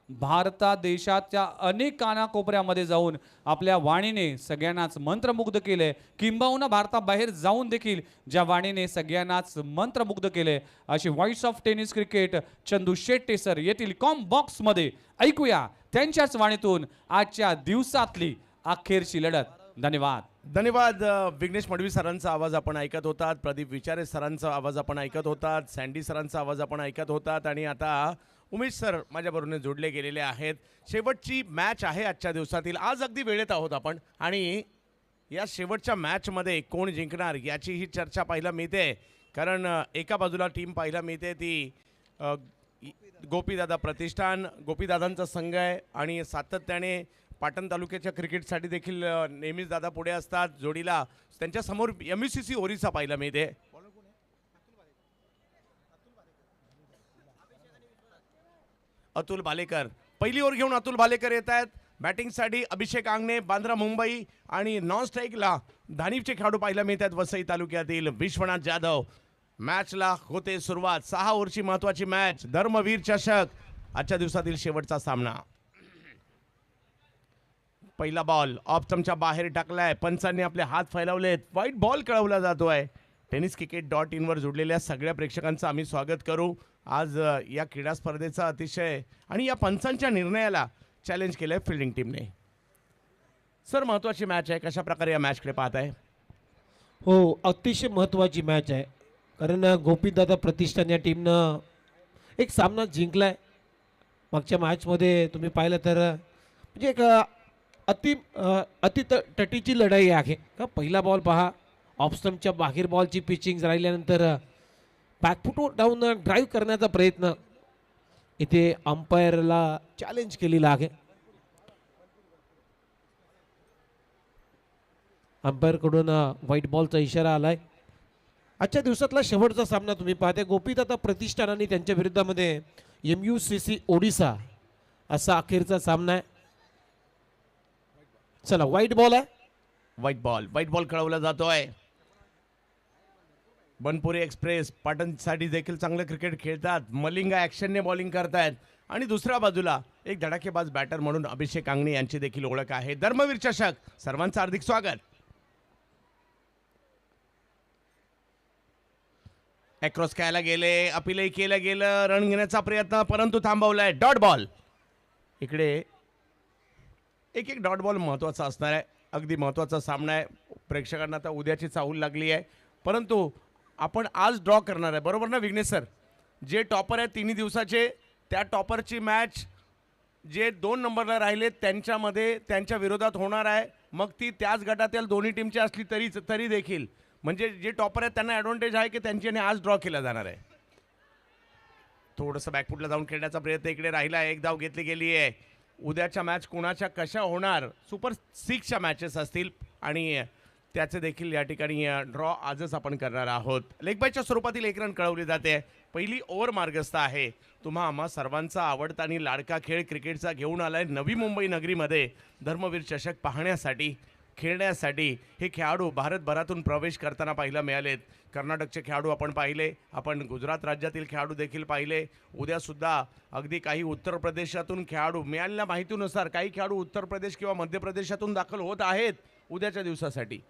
भारता देशाच्या अनेक कानाकोपऱ्यामध्ये जाऊन आपल्या वाणीने सगळ्यांनाच मंत्रमुग्ध केले, किंबहुना भारताबाहेर जाऊन देखील ज्या वाणीने सगळ्यांनाच मंत्रमुग्ध केले अशी voice of tennis cricket Chandu Shette sir येथील कॉम बॉक्समध्ये ऐकूया त्यांच्याच वाणीतून आजच्या दिवसातली अखेरची लढत. धन्यवाद. धन्यवाद. विघ्नेश मडवी सरांचा आवाज आपण ऐकत होतात, प्रदीप विचारे सरांचा आवाज आपण ऐकत होतात, सँडी सरांचा आवाज आपण ऐकत होतात आणि आता उमेश सर माझ्याबरोबर जोडले गेलेले आहेत. शेवटची मॅच आहे आजच्या दिवसातील. आज अगदी वेळेत आहोत आपण आणि या शेवटच्या मॅचमध्ये कोण जिंकणार याची ही चर्चा पाहायला मिळते. कारण एका बाजूला टीम पाहायला मिळते ती गोपीदादा प्रतिष्ठान, गोपीदादांचा संघ आहे आणि सातत्याने पाटण तालुक्याच्या क्रिकेटसाठी देखील नेहमीच दादा पुढे असतात. जोडीला त्यांच्यासमोर MUCC ओरिसा पाहायला मिळते. अतुल भालेकर पहिली ओव्हर घेऊन अतुल भालेकर येत आहेत बॅटिंगसाठी. अभिषेक आंगणे बांद्रा मुंबई आणि नॉन स्ट्राईकला धानीवचे खेळाडू पाहायला मिळतात वसई तालुक्यातील. विश्वनाथ जाधव. मॅचला होते सुरुवात. 6 ओव्हरची महत्वाची मॅच, धर्मवीर चषक, आजच्या दिवसातील शेवटचा सामना. पहिला बॉल ऑफ स्टंपच्या बाहेर टाकलाय. पंचांनी आपले हात फैलावलेत. व्हाईट बॉल कळवला जातोय. tenniscricket.in वर जोडलेल्या सगळ्या प्रेक्षकांचं आम्ही स्वागत करू. आज या क्रीडा स्पर्धेचा अतिशय आणि या पंचांच्या निर्णयाला चॅलेंज केलंय फिल्डिंग टीमने. सर, महत्वाची मॅच आहे, कशा प्रकारे या मॅचकडे पाहत आहे? हो, अतिशय महत्त्वाची मॅच आहे. कारण गोपीदादा प्रतिष्ठान या टीमनं एक सामना जिंकलाय. मागच्या मॅचमध्ये तुम्ही पाहिलं तर म्हणजे एक अति तटीची लढाई आहे का. पहिला बॉल पहा, ऑफ स्टंपच्या बाहेर बॉलची पिचिंग राहिल्यानंतर बॅकफुटवर डाऊन ड्राईव्ह करण्याचा प्रयत्न इथे अंपायरला चॅलेंज केलेला आहे. अंपायरकडून व्हाईट बॉलचा इशारा आलाय. आजच्या दिवसातला शेवटचा सामना तुम्ही पाहते गोपीदादा प्रतिष्ठान आणि त्यांच्या विरुद्धामध्ये MUCC ओडिसा असा अखेरचा सामना आहे. चला, व्हाईट बॉल आहे. व्हाईट बॉल कळवला जातोय. बनपुरी एक्सप्रेस पाटणसाठी देखील चांगलं क्रिकेट खेळतात. मलिंगा ॲक्शनने बॉलिंग करतायत आणि दुसऱ्या बाजूला एक धडाकेबाज बॅटर म्हणून अभिषेक आंगणे यांची देखील ओळख आहे. धर्मवीर चषक, सर्वांचं हार्दिक स्वागत. अक्रॉस खेळायला गेले, अपीलही केलं गेलं, रन घेण्याचा प्रयत्न परंतु थांबवलाय. Dot ball. इकडे एक डॉट बॉल महत्त्वाचा असणार आहे. अगदी महत्त्वाचा सामना आहे. प्रेक्षकांना आता उद्याची चाहूल लागली आहे, परंतु आपण आज ड्रॉ करणार आहे, बरोबर ना विघ्नेश सर? जे टॉपर आहेत 3 दिवसाचे, त्या टॉपरची मॅच जे 2 नंबरला राहिले त्यांच्यामध्ये त्यांच्या विरोधात होणार आहे. मग ती त्याच गटातील दोन्ही टीमची असली तरी देखील म्हणजे जे टॉपर आहेत त्यांना ॲडव्हान्टेज आहे की त्यांच्याने आज ड्रॉ केला जाणार आहे. थोडंसं बॅकफुटला जाऊन खेळण्याचा प्रयत्न इकडे राहिला. एक धाव घेतली गेली आहे. उद्याच्या मॅच कोणाच्या कशा होणार, सुपर 6च्या मॅचेस असतील आणि त्याचे देखील या ठिकाणी ड्रॉ आजच आपण करणार आहोत. लेगबायच्या स्वरूपातील 1 रन कळवली जाते. पहिली ओव्हर मार्गस्थ आहे. तुम्हा आम्हा सर्वांचा आवडता आणि लाडका खेळ क्रिकेटचा घेऊन आलाय नवी मुंबई नगरीमध्ये धर्मवीर चषक पाहण्यासाठी, खेळण्यासाठी. हे खेळाडू भारतभरातून प्रवेश करताना पाहायला मिळालेत. कर्नाटकचे खेळाडू आपण पाहिले, आपण गुजरात राज्यातील खेळाडू देखील पाहिले. उद्यासुद्धा अगदी काही उत्तर प्रदेशातून खेळाडू, मिळालेल्या माहितीनुसार काही खेळाडू उत्तर प्रदेश किंवा मध्य प्रदेशातून दाखल होत आहेत उद्याच्या दिवसासाठी.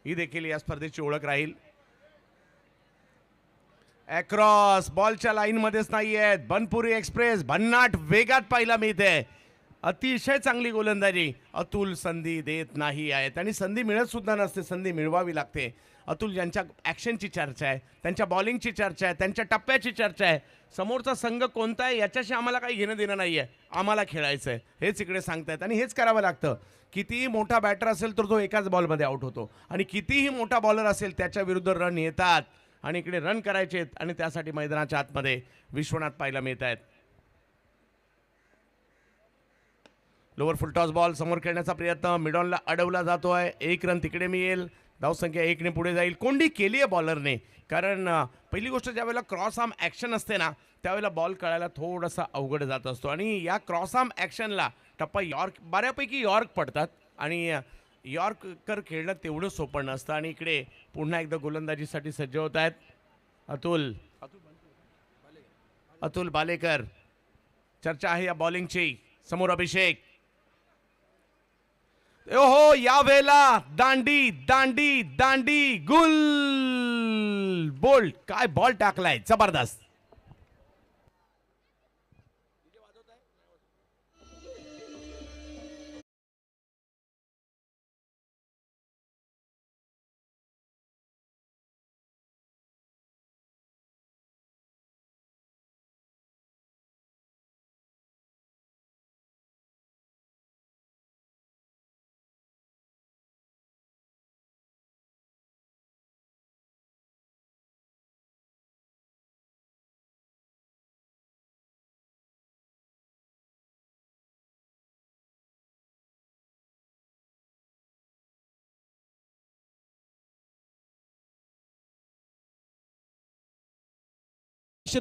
ही देखील या स्पर्धेची ओळख राहील. अक्रॉस बॉलच्या लाईनमध्येच नाही आहेत. बनपुरी एक्सप्रेस भन्नाट वेगात पाहायला मिळते. अतिशय चांगली गोलंदाजी. अतुल संधी देत नाही आहेत आणि संधी मिळत सुद्धा नसते, संधी मिळवावी लागते. अतुल यांच्या ॲक्शनची चर्चा आहे, त्यांच्या बॉलिंगची चर्चा आहे, त्यांच्या टप्प्याची चर्चा आहे. समोरचा संघ कोणता आहे याच्याशी आम्हाला काही घेणं देणं नाही आहे, आम्हाला खेळायचं आहे हेच इकडे सांगतायत आणि हेच करावं लागतं. कितीही मोठा बॅटर असेल तर तो एकाच बॉलमध्ये आउट होतो आणि कितीही मोठा बॉलर असेल त्याच्या विरुद्ध रन येतात आणि इकडे रन करायचे आहेत आणि त्यासाठी मैदानाच्या आतमध्ये विश्वनाथ पाहायला मिळत आहेत. लोअर फुल टॉस बॉल समोर खेळण्याचा प्रयत्न मिडॉनला अडवला जातोय. 1 रन तिकडे मिळेल. धावसंख्या 1 ने पुढे जाईल. कोंडी केली आहे बॉलरने, कारण पहिली गोष्ट ज्यावेळेला क्रॉस आर्म ॲक्शन असते ना त्यावेळेला बॉल कळायला थोडासा अवघड जात असतो आणि या क्रॉस आर्म ॲक्शनला टप्पा बऱ्यापैकी यॉर्क पडतात आणि यॉर्कर खेळणं तेवढं सोपं नसतं. आणि इकडे पुन्हा एकदा गोलंदाजीसाठी सज्ज होत आहेत अतुल बालेकर. चर्चा आहे या बॉलिंगची. समोर अभिषेक. ओहो, यावेळेला दांडी दांडी दांडी गुल बोल्ट. काय बॉल टाकलाय, जबरदस्त.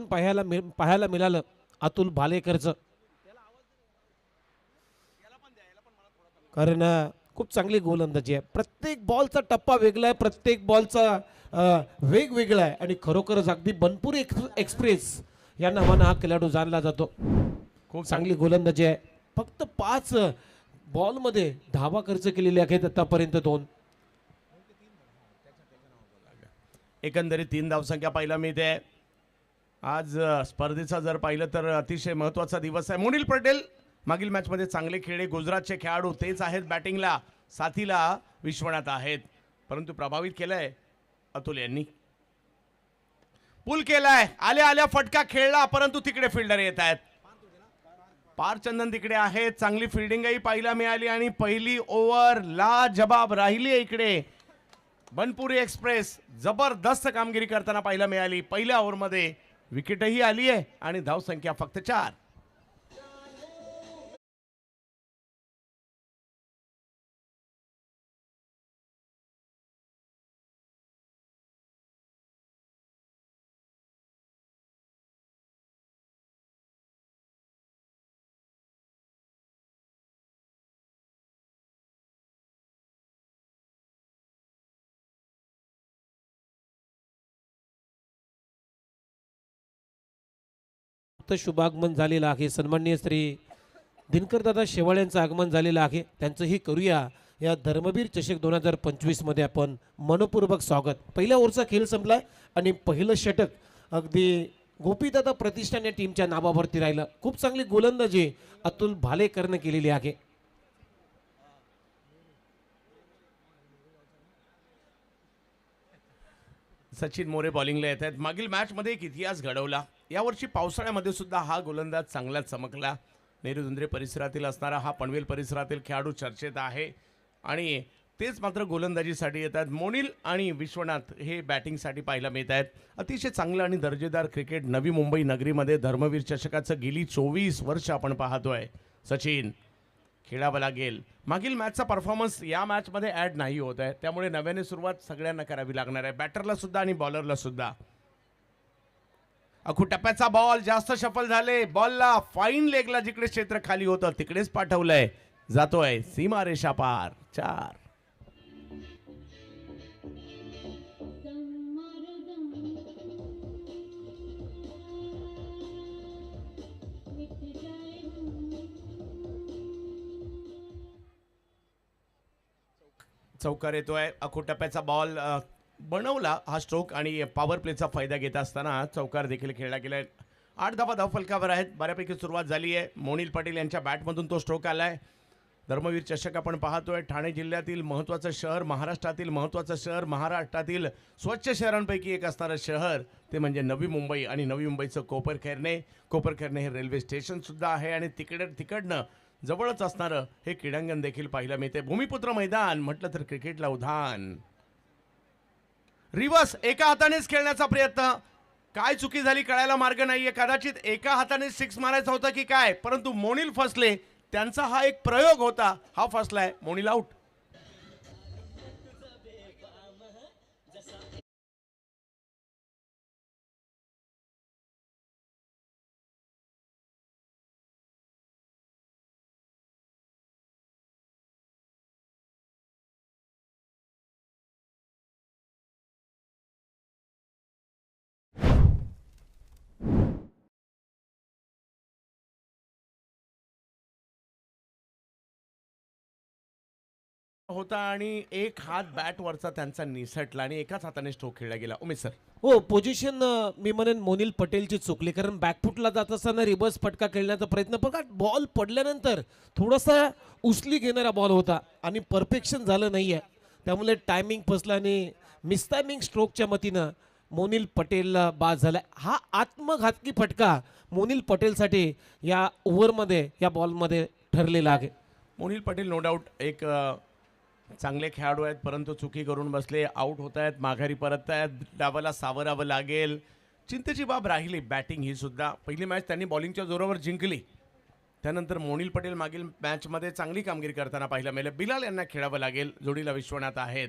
पाहायला मिळालं अतुल भालेकरचं. कारण खूप चांगली गोलंदाजी आहे. प्रत्येक बॉलचा टप्पा वेगळा आहे, प्रत्येक बॉलचा वेगवेगळा आहे आणि खरोखरच अगदी बनपूर एक्सप्रेस या नावानं हा खेळाडू जाणला जातो. खूप चांगली गोलंदाजी आहे. फक्त 5 बॉलमध्ये धावा खर्च केलेले आहेत आतापर्यंत 2. एकंदरीत 3 धावसंख्या पाहायला मिळते. आज स्पर्धेचा जर पाहिलं तर अतिशय महत्त्वाचा दिवस आहे. मोनिल पटेल मागील मॅचमध्ये चांगले खेळले. गुजरातचे खेळाडू तेच आहेत बॅटिंगला, साथीला विश्वनाथ आहेत, परंतु प्रभावित केलंय अतुल यांनी. पुल केलाय, आल्या आल्या फटका खेळला, परंतु तिकडे फिल्डर येत आहेत. पारचंदन तिकडे आहेत. चांगली फिल्डिंगही पाहायला मिळाली आणि पहिली ओव्हर ला जबाब राहिली आहे इकडे. बनपुरी एक्सप्रेस जबरदस्त कामगिरी करताना पाहायला मिळाली. पहिल्या ओव्हरमध्ये विकेटही आली आहे आणि धावसंख्या फक्त 4. शुभागमन झालेलं आहे. सन्माननीय श्री दिनकर दादा शेवाळ यांचं आगमन झालेलं आहे. त्यांचंही करूया या धर्मवीर चषक 2025 मध्ये आपण मनपूर्वक स्वागत. पहिल्या ओव्हरचा खेळ संपला आणि पहिलं षटक अगदी गोपीदादा प्रतिष्ठान या टीमच्या नावावरती राहिलं. खूप चांगली गोलंदाजी अतुल भालेकरनं केलेली आहे. सचिन मोरे बॉलिंगला येत आहेत. मागील मॅचमध्ये एक इतिहास घडवला. यावर्षी पावसाळ्यामध्ये सुद्धा हा गोलंदाज चांगलाच चमकला. नेरुदुंद्रे परिसरातील असणारा हा पनवेल परिसरातील खेळाडू चर्चेत आहे आणि तेच मात्र गोलंदाजीसाठी येतात. मोनिल आणि विश्वनाथ हे बॅटिंगसाठी पाहायला मिळत आहेत. अतिशय चांगलं आणि दर्जेदार क्रिकेट नवी मुंबई नगरीमध्ये धर्मवीर चषकाचं गेली 24 वर्ष आपण पाहतोय. सचिन खेळावं लागेल. मागील मॅचचा परफॉर्मन्स या मॅचमध्ये ॲड नाही होत आहे, त्यामुळे नव्याने सुरुवात सगळ्यांना करावी लागणार आहे, बॅटरला सुद्धा आणि बॉलरला सुद्धा. अखू टप्प्याचा बॉल जास्त शफल झाले. बॉलला फाईन लेगला जिकडे क्षेत्र खाली होतं तिकडेच पाठवलंय. जातोय सीमारेषा पार. 4. चौकार येतोय. अखू टप्प्याचा बॉल बनवला हा स्ट्रोक आणि पॉवर प्लेचा फायदा घेत असताना चौकार देखील खेळला गेलाय. 8 धावा धावफलकावर आहेत. बऱ्यापैकी सुरुवात झाली आहे. मोनिल पटेल यांच्या बॅटमधून तो स्ट्रोक आलाय. धर्मवीर चषक आपण पाहतोय. ठाणे जिल्ह्यातील महत्त्वाचं शहर, महाराष्ट्रातील महत्त्वाचं शहर, महाराष्ट्रातील स्वच्छ शहरांपैकी एक असणारं शहर ते म्हणजे नवी मुंबई आणि नवी मुंबईचं कोपरखैरणे. कोपरखैरणे हे रेल्वे स्टेशन सुद्धा आहे आणि तिकडनं जवळच असणारं हे क्रीडांगण देखील पाहायला मिळते. भूमिपुत्र मैदान म्हटलं तर क्रिकेटला उधाण. रिवर्स एका हातानेच खेळण्याचा प्रयत्न. काय चुकी झाली कळायला मार्ग नाहीये. कदाचित एका हाताने 6 मारायचा होता की काय, परंतु मोनिल फसले. त्यांचा हा एक प्रयोग होता, हा फसलाय. मोनिल आउट. होता आणि एक हात बॅटवरचा त्यांचा निसटला आणि एकाच हाताने स्ट्रोक खेळला गेला. उमेश सर. हो, पोझिशन मी म्हणेन मोनिल पटेलची चुकली, कारण बॅकफुटला जात असताना रिव्हर्स फटका खेळण्याचा प्रयत्न, पण बॉल पडल्यानंतर थोडासा उचली घेणारा बॉल होता आणि परफेक्शन झालं नाही आहे, त्यामुळे टायमिंग फसला आणि मिसटायमिंग स्ट्रोकच्या मतीनं मोनिल पटेलला बाद झाला. हा आत्मघातकी फटका मोनिल पटेलसाठी या ओव्हरमध्ये या बॉलमध्ये ठरलेला आहे. मोनिल पटेल नो डाऊट एक चांगले खेळाडू आहेत, परंतु चुकी करून बसले, आऊट होत आहेत, माघारी परत आहेत, डावाला सावरावं लागेल. चिंतेची बाब राहिली बॅटिंग ही सुद्धा. पहिली मॅच त्यांनी बॉलिंगच्या जोरावर जिंकली, त्यानंतर मोनिल पटेल मागील मॅचमध्ये चांगली कामगिरी करताना पाहायला मिळालं. बिलाल यांना खेळावं लागेल, जोडीला विश्वनाथ आहेत.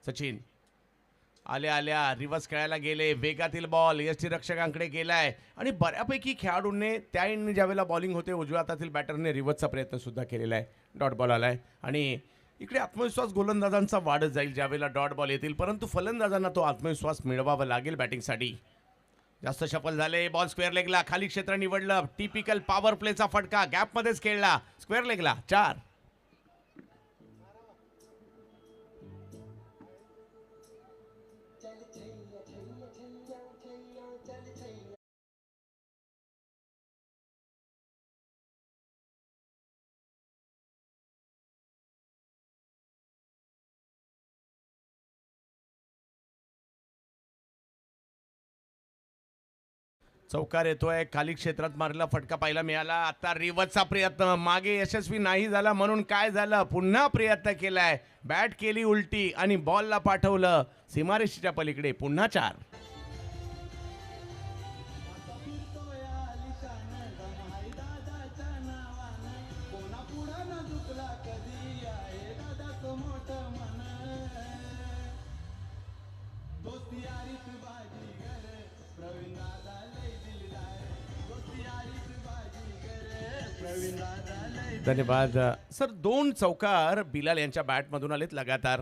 सचिन आल्या आल्या रिव्हर्स खेळायला गेले, वेगातील बॉल यष्टीरक्षकांकडे गेलाय आणि बऱ्यापैकी खेळाडूंनी त्या एंडने ज्यावेळेला बॉलिंग होते उजव्या हातातील बॅटरने रिव्हर्सचा प्रयत्न सुद्धा केलेला आहे. डॉट बॉल आलाय आणि इकडे आत्मविश्वास गोलंदाजांचा वाढत जाईल ज्यावेळेला डॉट बॉल येतील, परंतु फलंदाजांना तो आत्मविश्वास मिळवावा लागेल बॅटिंगसाठी. जास्त शफल झाले, बॉल स्क्वेअर लेगला, खाली क्षेत्र निवडलं, टिपिकल पॉवर प्लेचा फटका, गॅपमध्येच खेळला, स्क्वेअर लेगला 4. चौकार येतोय, खाली क्षेत्रात मारला फटका पाहायला मिळाला. आता रिव्हर्सचा प्रयत्न मागे यशस्वी नाही झाला, म्हणून काय झालं, पुन्हा प्रयत्न केलाय, बॅट केली उलटी आणि बॉलला पाठवलं सीमारेषेच्या पलीकडे. पुन्हा 4. धन्यवाद सर. 2 चौकार बिलाल यांच्या बॅटमधून आलेत लगातार.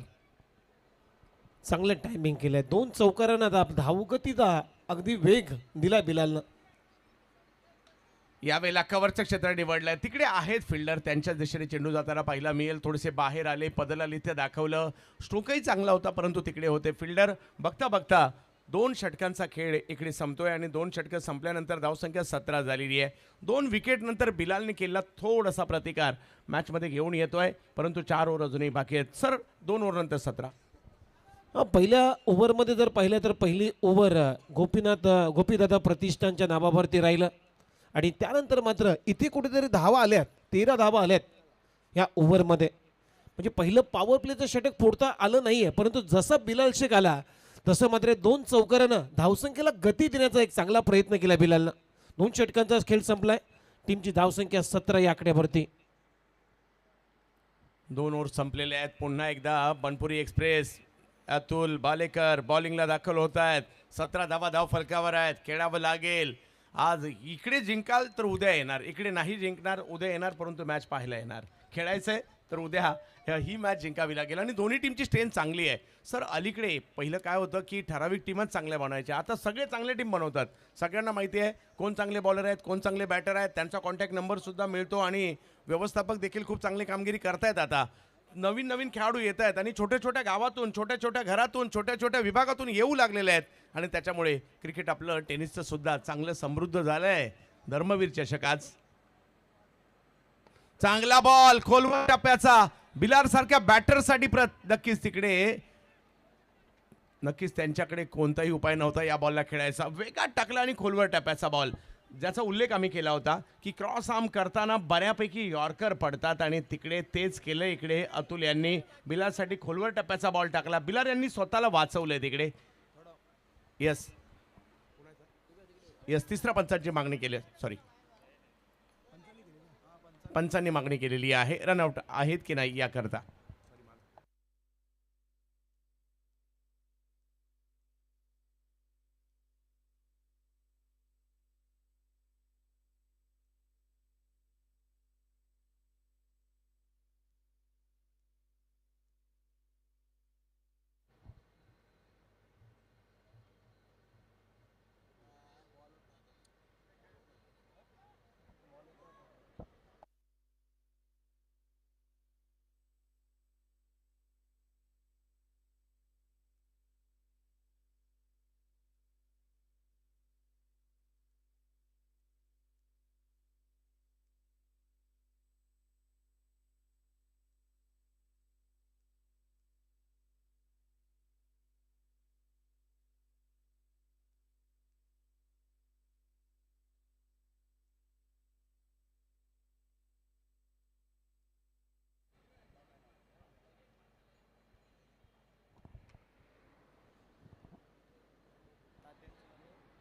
चांगलं टायमिंग केलंय, 2 चौकारांना धावगतीचा अगदी वेग दिला बिलालनं. यावेळेला कव्हरचं क्षेत्र निवडलंय, तिकडे आहेत फिल्डर, त्यांच्या दिशेने चेंडू जाताना पाहिला मिळेल. थोडेसे बाहेर आले, पदलालित्य दाखवलं, स्ट्रोकही चांगला होता, परंतु तिकडे होते फिल्डर. बघता बघता 2 षटकांचा खेळ इकडे संपतोय आणि 2 षटकं संपल्यानंतर धावसंख्या 17 झालेली आहे. 2 विकेट नंतर बिलालने केला थोडासा प्रतिकार, मॅचमध्ये घेऊन येतोय, परंतु 4 ओव्हर अजूनही बाकी आहेत. सर 2 ओव्हर नंतर 17. पहिल्या ओव्हरमध्ये जर पाहिलं तर पहिली ओव्हर गोपीदादा प्रतिष्ठानच्या नावावरती राहिलं आणि त्यानंतर मात्र इथे कुठेतरी धावा आल्यात, 13 धावा आल्यात या ओव्हरमध्ये. म्हणजे पहिलं पॉवर प्लेचं षटक फोडता आलं नाही आहे, परंतु जसा बिलाल शेख आला तसं मात्र 2 चौकारानं धावसंख्येला गती देण्याचा एक चांगला प्रयत्न केला बिलालनं. 2 षटकांचा खेळ संपलाय, टीमची धावसंख्या 17 या आकड्यावरती. 2 ओव्हर संपलेले आहेत. पुन्हा एकदा बनपुरी एक्सप्रेस, अतुल बालेकर बॉलिंगला दाखल होत आहेत. 17 धावा धाव फलकावर आहेत, खेळावं लागेल. आज इकडे जिंकाल तर उद्या येणार, इकडे नाही जिंकणार उद्या येणार, परंतु मॅच पाहायला येणार. खेळायचं आहे तर उद्या ही मॅच जिंकावी लागेल आणि दोन्ही टीमची स्ट्रेंथ चांगली आहे. सर अलीकडे पहिलं काय होतं की ठराविक टीमच चांगल्या बनवायच्या, आता सगळे चांगले टीम बनवतात. सगळ्यांना माहिती आहे कोण चांगले बॉलर आहेत, कोण चांगले बॅटर आहेत, त्यांचा कॉन्टॅक्ट नंबरसुद्धा मिळतो आणि व्यवस्थापक देखील खूप चांगली कामगिरी करतायत. आता नवीन नवीन खेळाडू येत आहेत आणि छोट्या छोट्या गावातून, छोट्या छोट्या घरातून, छोट्या छोट्या विभागातून येऊ लागलेले आहेत आणि त्याच्यामुळे क्रिकेट आपलं टेनिसचं सुद्धा चांगलं समृद्ध झालं आहे. धर्मवीर चषक आज चांगला बॉल खोलवर टप्प्याचा, बिलार सारख्या बॅटरसाठी नक्कीच तिकडे नक्कीच त्यांच्याकडे कोणताही उपाय नव्हता या बॉलला खेळायचा. वेगात टाकला आणि खोलवर टप्प्याचा बॉल, ज्याचा उल्लेख आम्ही केला होता की क्रॉस आर्म करताना बऱ्यापैकी यॉर्कर पडतात आणि तिकडे तेच केलं. इकडे अतुल यांनी बिलारसाठी खोलवर टप्प्याचा बॉल टाकला, बिलार यांनी स्वतःला वाचवलंय तिकडे. यस यस, तिसऱ्या पंचांची मागणी केली, सॉरी पंचांनी मागणी केलेली आहे. रनआउट आहेत की नाही याकरता.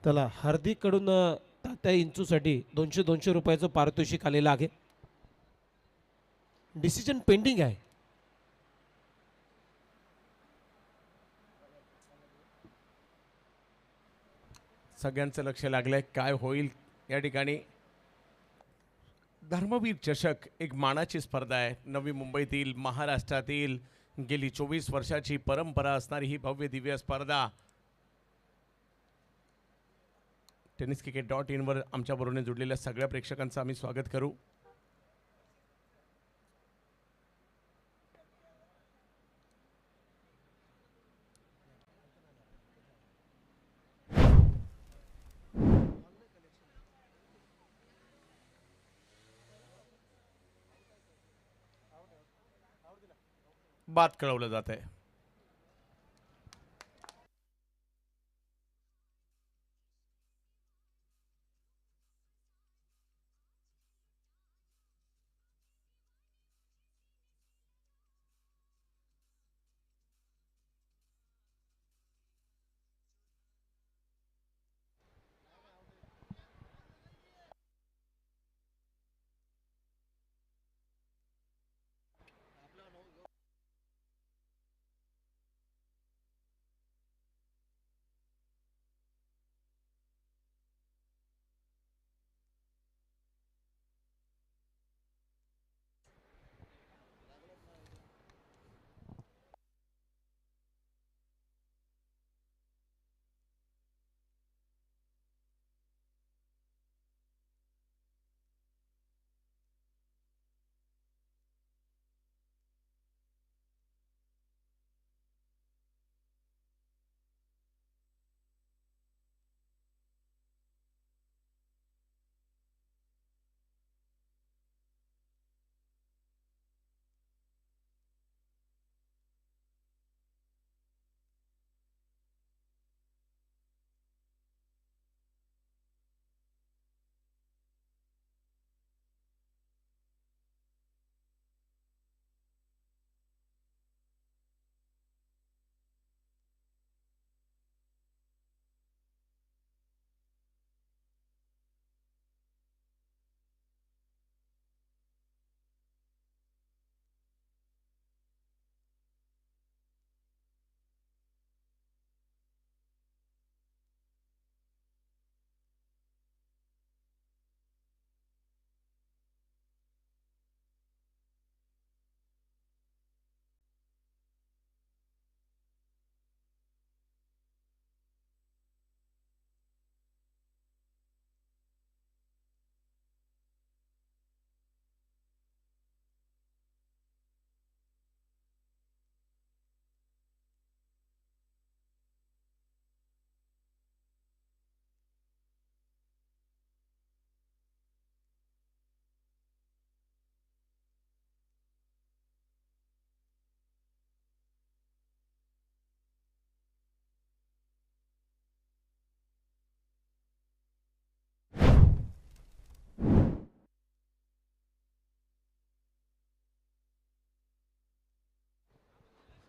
त्याला हार्दिककडून तात्या इंचूसाठी 200 रुपयाचं पारितोषिक आलेलं आहे. डिसिजन पेंडिंग आहे. सगळ्यांचं लक्ष लागलंय काय होईल या ठिकाणी. धर्मवीर चषक एक मानाची स्पर्धा आहे. नवी मुंबईतील, महाराष्ट्रातील गेली 24 वर्षाची परंपरा असणारी ही भव्य दिव्य स्पर्धा. tenniscricket.in वर आमच्याबरोबर जुडलेल्या सगळ्या प्रेक्षकांचं आम्ही स्वागत करू. बाद कळवलं जात आहे.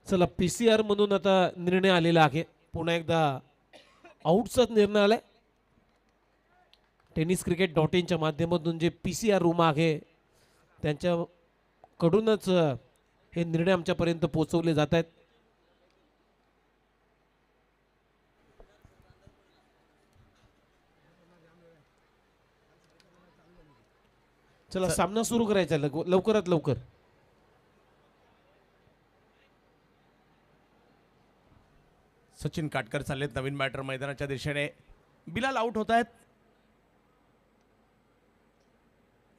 चला PCR म्हणून आता निर्णय आलेला आहे. पुन्हा एकदा आउटचाच निर्णय आलाय. tenniscricket.in च्या माध्यमातून जे PCR रूम आहे त्यांच्याकडूनच हे निर्णय आमच्यापर्यंत पोहोचवले जात आहेत. चला सामना सुरू करायचा लवकरात लवकर. सचिन काटकर चाललेत नवीन बॅटर मैदानाच्या दिशेने. बिलाल आउट होत आहेत.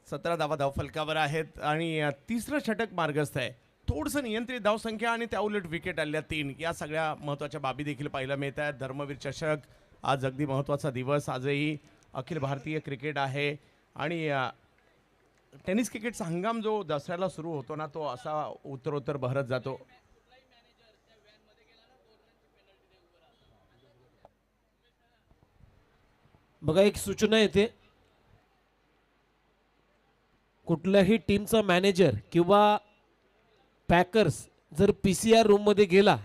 17 धावा धावफलकावर आहेत आणि तिसरं षटक मार्गस्थ आहे. थोडंसं नियंत्रित धावसंख्या आणि त्या उलट विकेट आल्या 3. या सगळ्या महत्त्वाच्या बाबी देखील पाहायला मिळत आहेत. धर्मवीर चषक आज अगदी महत्त्वाचा दिवस. आजही अखिल भारतीय क्रिकेट आहे आणि टेनिस क्रिकेटचा हंगाम जो दसऱ्याला सुरू होतो ना तो असा उत्तरोत्तर बहरत जातो. बघा एक सूचना येते. कुठल्याही टीमचा मॅनेजर किंवा पॅकर्स जर PCR रूम मध्ये गेला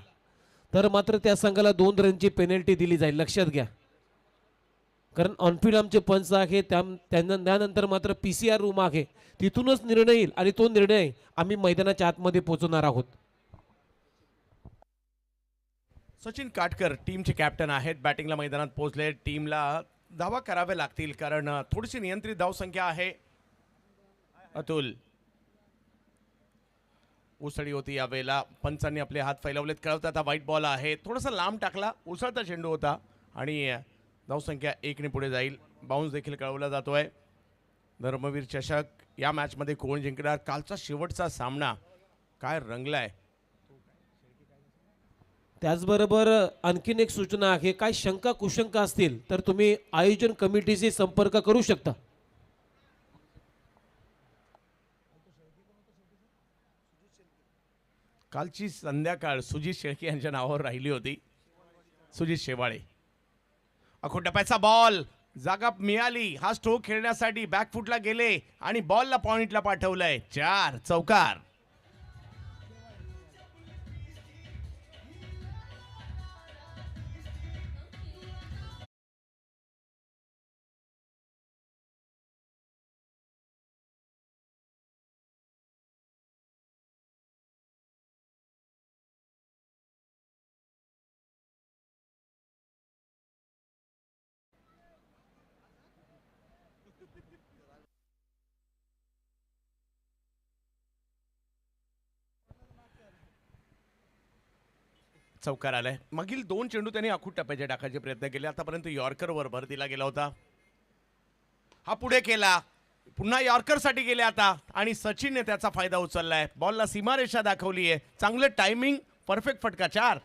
तर मात्र त्या संघाला 2 रनची पेनल्टी दिली जाईल. लक्षात घ्या. कारण ऑनफिल्ड आमचे पंच आहे त्यानंतर मात्र PCR रूम आहे, तिथूनच निर्णय येईल आणि तो निर्णय आम्ही मैदानाच्या आतमध्ये पोहोचवणार आहोत. सचिन काटकर टीमचे कॅप्टन आहेत. बॅटिंगला मैदानात पोहोचले. टीमला धावा करावे लागतील कारण थोडीशी नियंत्रित धावसंख्या आहे. अतुल उसळी होती यावेळेला. पंचांनी आपले हात फैलावलेत. कळवता आता व्हाईट बॉल आहे. थोडासा लांब टाकला. उसळता चेंडू होता आणि धावसंख्या 1ने पुढे जाईल. बाउन्स देखील कळवला जातोय. धर्मवीर चषक या मॅचमध्ये कोण जिंकणार? कालचा शेवटचा सामना काय रंगलाय. त्याचबरोबर आणखीन एक सूचना आहे, काय शंका कुशंका असतील तर तुम्ही आयोजन कमिटीशी संपर्क करू शकता. कालची संध्याकाळ सुजित शेळके यांच्या नावावर राहिली होती. सुजित शेवाळे. अखो टप्प्याचा बॉल. जागा मिळाली. हा स्ट्रोक खेळण्यासाठी बॅकफुटला गेले आणि बॉलला पॉइंटला पाठवलंय. 4 चौकार. चौकार आलाय. मागील 2 चेंडू त्यांनी आखूड टप्प्याचे टाकायचे प्रयत्न केले. आतापर्यंत यॉर्करवर भर दिला गेला होता. हा पुढे केला. पुन्हा यॉर्करसाठी गेले आता आणि सचिनने त्याचा फायदा उचललाय. बॉलला सीमारेषा दाखवली आहे. चांगलं टायमिंग. परफेक्ट फटका. 4.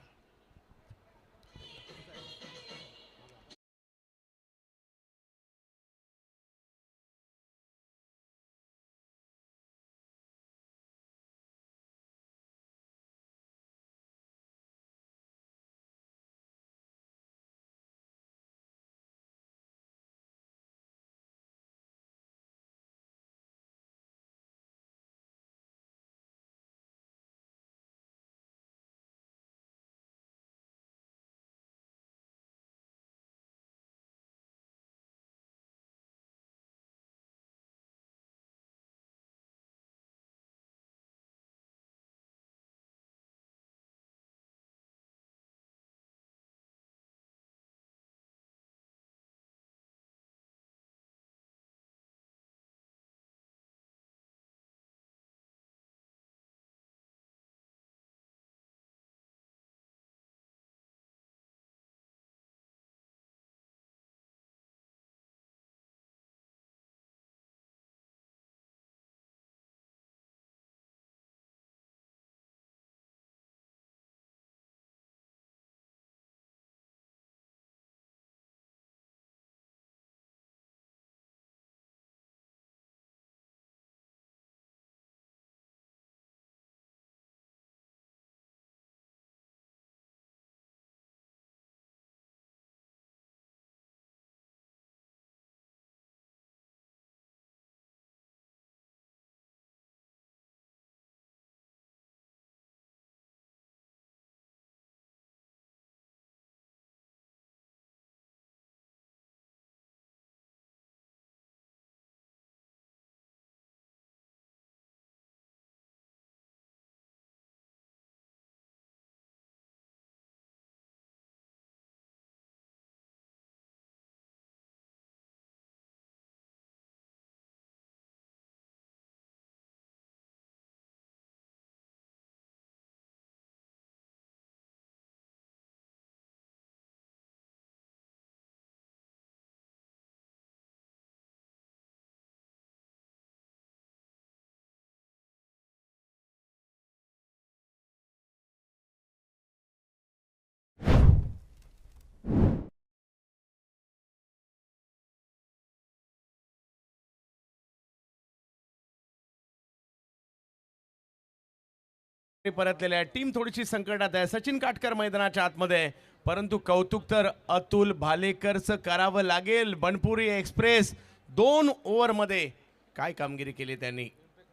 परतलेले आहे. टीम थोडीशी संकटात आहे. सचिन काटकर मैदानाच्या आतमध्ये. परंतु कौतुक तर अतुल भालेकरचं करावं लागेल. बनपुरी एक्सप्रेस 2 ओव्हरमध्ये काय कामगिरी केली त्यांनी.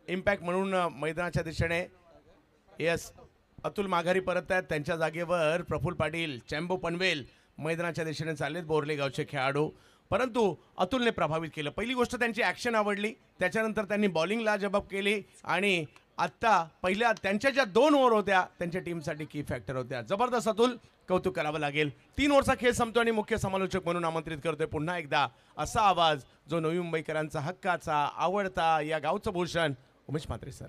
इम्पॅक्ट म्हणून मैदानाच्या दिशेने यस अतुल माघारी परत आहेत. त्यांच्या जागेवर प्रफुल्ल पाटील, चॅम्बो पनवेल मैदानाच्या दिशेने चाललेत. बोर्लेगावचे खेळाडू परंतु अतुलने प्रभावित केलं. पहिली गोष्ट त्यांची ॲक्शन आवडली, त्याच्यानंतर त्यांनी बॉलिंग लाजबाब केली आणि आत्ता पहिल्या त्यांच्या ज्या 2 ओव्हर होत्या त्यांच्या टीमसाठी की फॅक्टर होत्या. जबरदस्त अतुल, कौतुक करावं लागेल. 3 ओव्हरचा खेळ संपतो आणि मुख्य समालोचक म्हणून आमंत्रित करतोय पुन्हा एकदा असा आवाज जो नवी मुंबईकरांचा हक्काचा आवडता या गावचं भूषण उमेश म्हात्रे सर.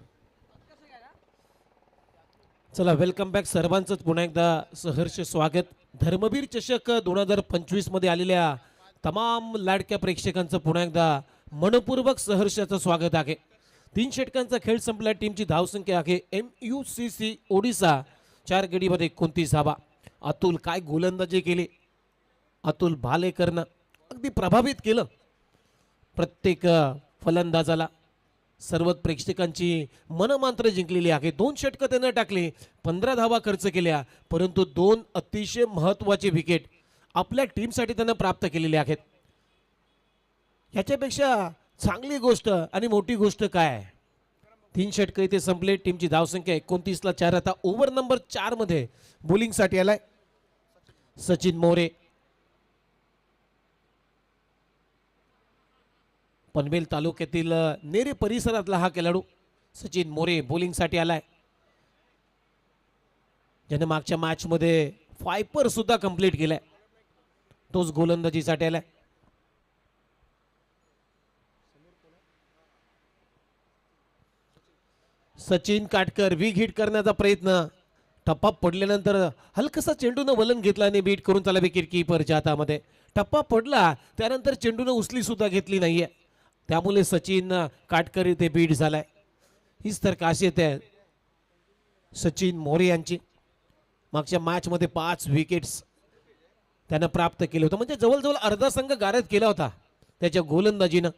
चला वेलकम बॅक सर्वांचंच पुन्हा एकदा सहर्ष स्वागत. धर्मवीर चषक 2025 मध्ये आलेल्या तमाम लाडक्या प्रेक्षकांचं पुन्हा एकदा मनपूर्वक सहर्षाचं स्वागत आहे. 3 षटकांचा खेळ संपला. टीमची धावसंख्या आहे MUCC ओडिसा 4 गडीमध्ये 29 धावा. अतुल काय गोलंदाजी केली. अतुल भालेकरनं अगदी प्रभावित केलं प्रत्येक फलंदाजाला. सर्व प्रेक्षकांची मनमांत्र जिंकलेली आहे. 2 षटकं त्यानं टाकली, 15 धावा खर्च केल्या, परंतु 2 अतिशय महत्त्वाचे विकेट आपल्या टीमसाठी त्यानं प्राप्त केलेले आहेत. ह्याच्यापेक्षा चांगली गोष्ट आणि मोठी गोष्ट काय आहे. 3 षटकं इथे संपले. टीमची धावसंख्या 29ला 4. आता ओव्हर नंबर 4 मध्ये बॉलिंगसाठी आलाय सचिन मोरे. पनवेल तालुक्यातील नेरे परिसरातला हा खेळाडू सचिन मोरे बॉलिंगसाठी आलाय. ज्याने मागच्या मॅच मध्ये फायपर सुद्धा कंप्लीट केलाय, तोच गोलंदाजीसाठी आलाय. सचिन काटकर विग हिट करण्याचा प्रयत्न, टप्पा पडल्यानंतर हलकसा चेंडूनं वलन घेतला आणि बीट करून त्याला विकेट कीपरच्या हातामध्ये. टप्पा पडला त्यानंतर चेंडूनं उचली सुद्धा घेतली नाहीये, त्यामुळे सचिन काटकर इथे बीट झालाय. हीच तर खासियत आहे सचिन मोरे यांची. मागच्या मॅच मध्ये 5 विकेट्स त्यानं प्राप्त केले होते, म्हणजे जवळजवळ अर्धा संघ गारद केला होता त्याच्या गोलंदाजीनं.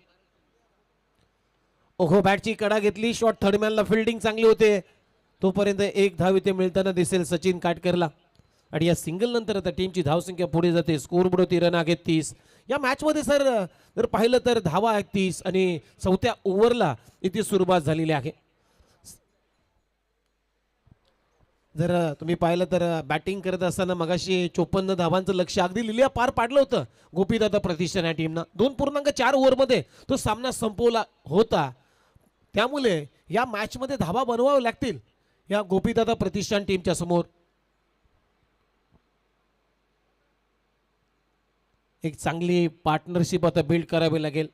ओहो बॅटची कडा घेतली, शॉट थर्डमॅनला, फिल्डिंग चांगली होते. तोपर्यंत 1 धाव इथे मिळताना दिसेल सचिन काटकरला. आणि या सिंगल नंतर आता टीमची धावसंख्या पुढे जाते. स्कोर बुडवती, रन आहेत 30. या मॅच मध्ये सर जर पाहिलं तर धावा आहेत 30 आणि 4थ्या ओव्हरला इथे सुरुवात झालेली आहे. जर तुम्ही पाहिलं तर बॅटिंग करत असताना मगाशी 54 धावांचं लक्ष अगदी लिलिया पार पाडलं होतं गोपीदादा प्रतिष्ठान या टीमनं. 2.4 ओव्हरमध्ये तो सामना संपवला होता. त्यामुळे या मॅच मध्ये धावा बनवाव्या लागतील या गोपीदादा प्रतिष्ठान टीमच्या समोर. एक चांगली पार्टनरशिप आता बिल्ड करावी लागेल,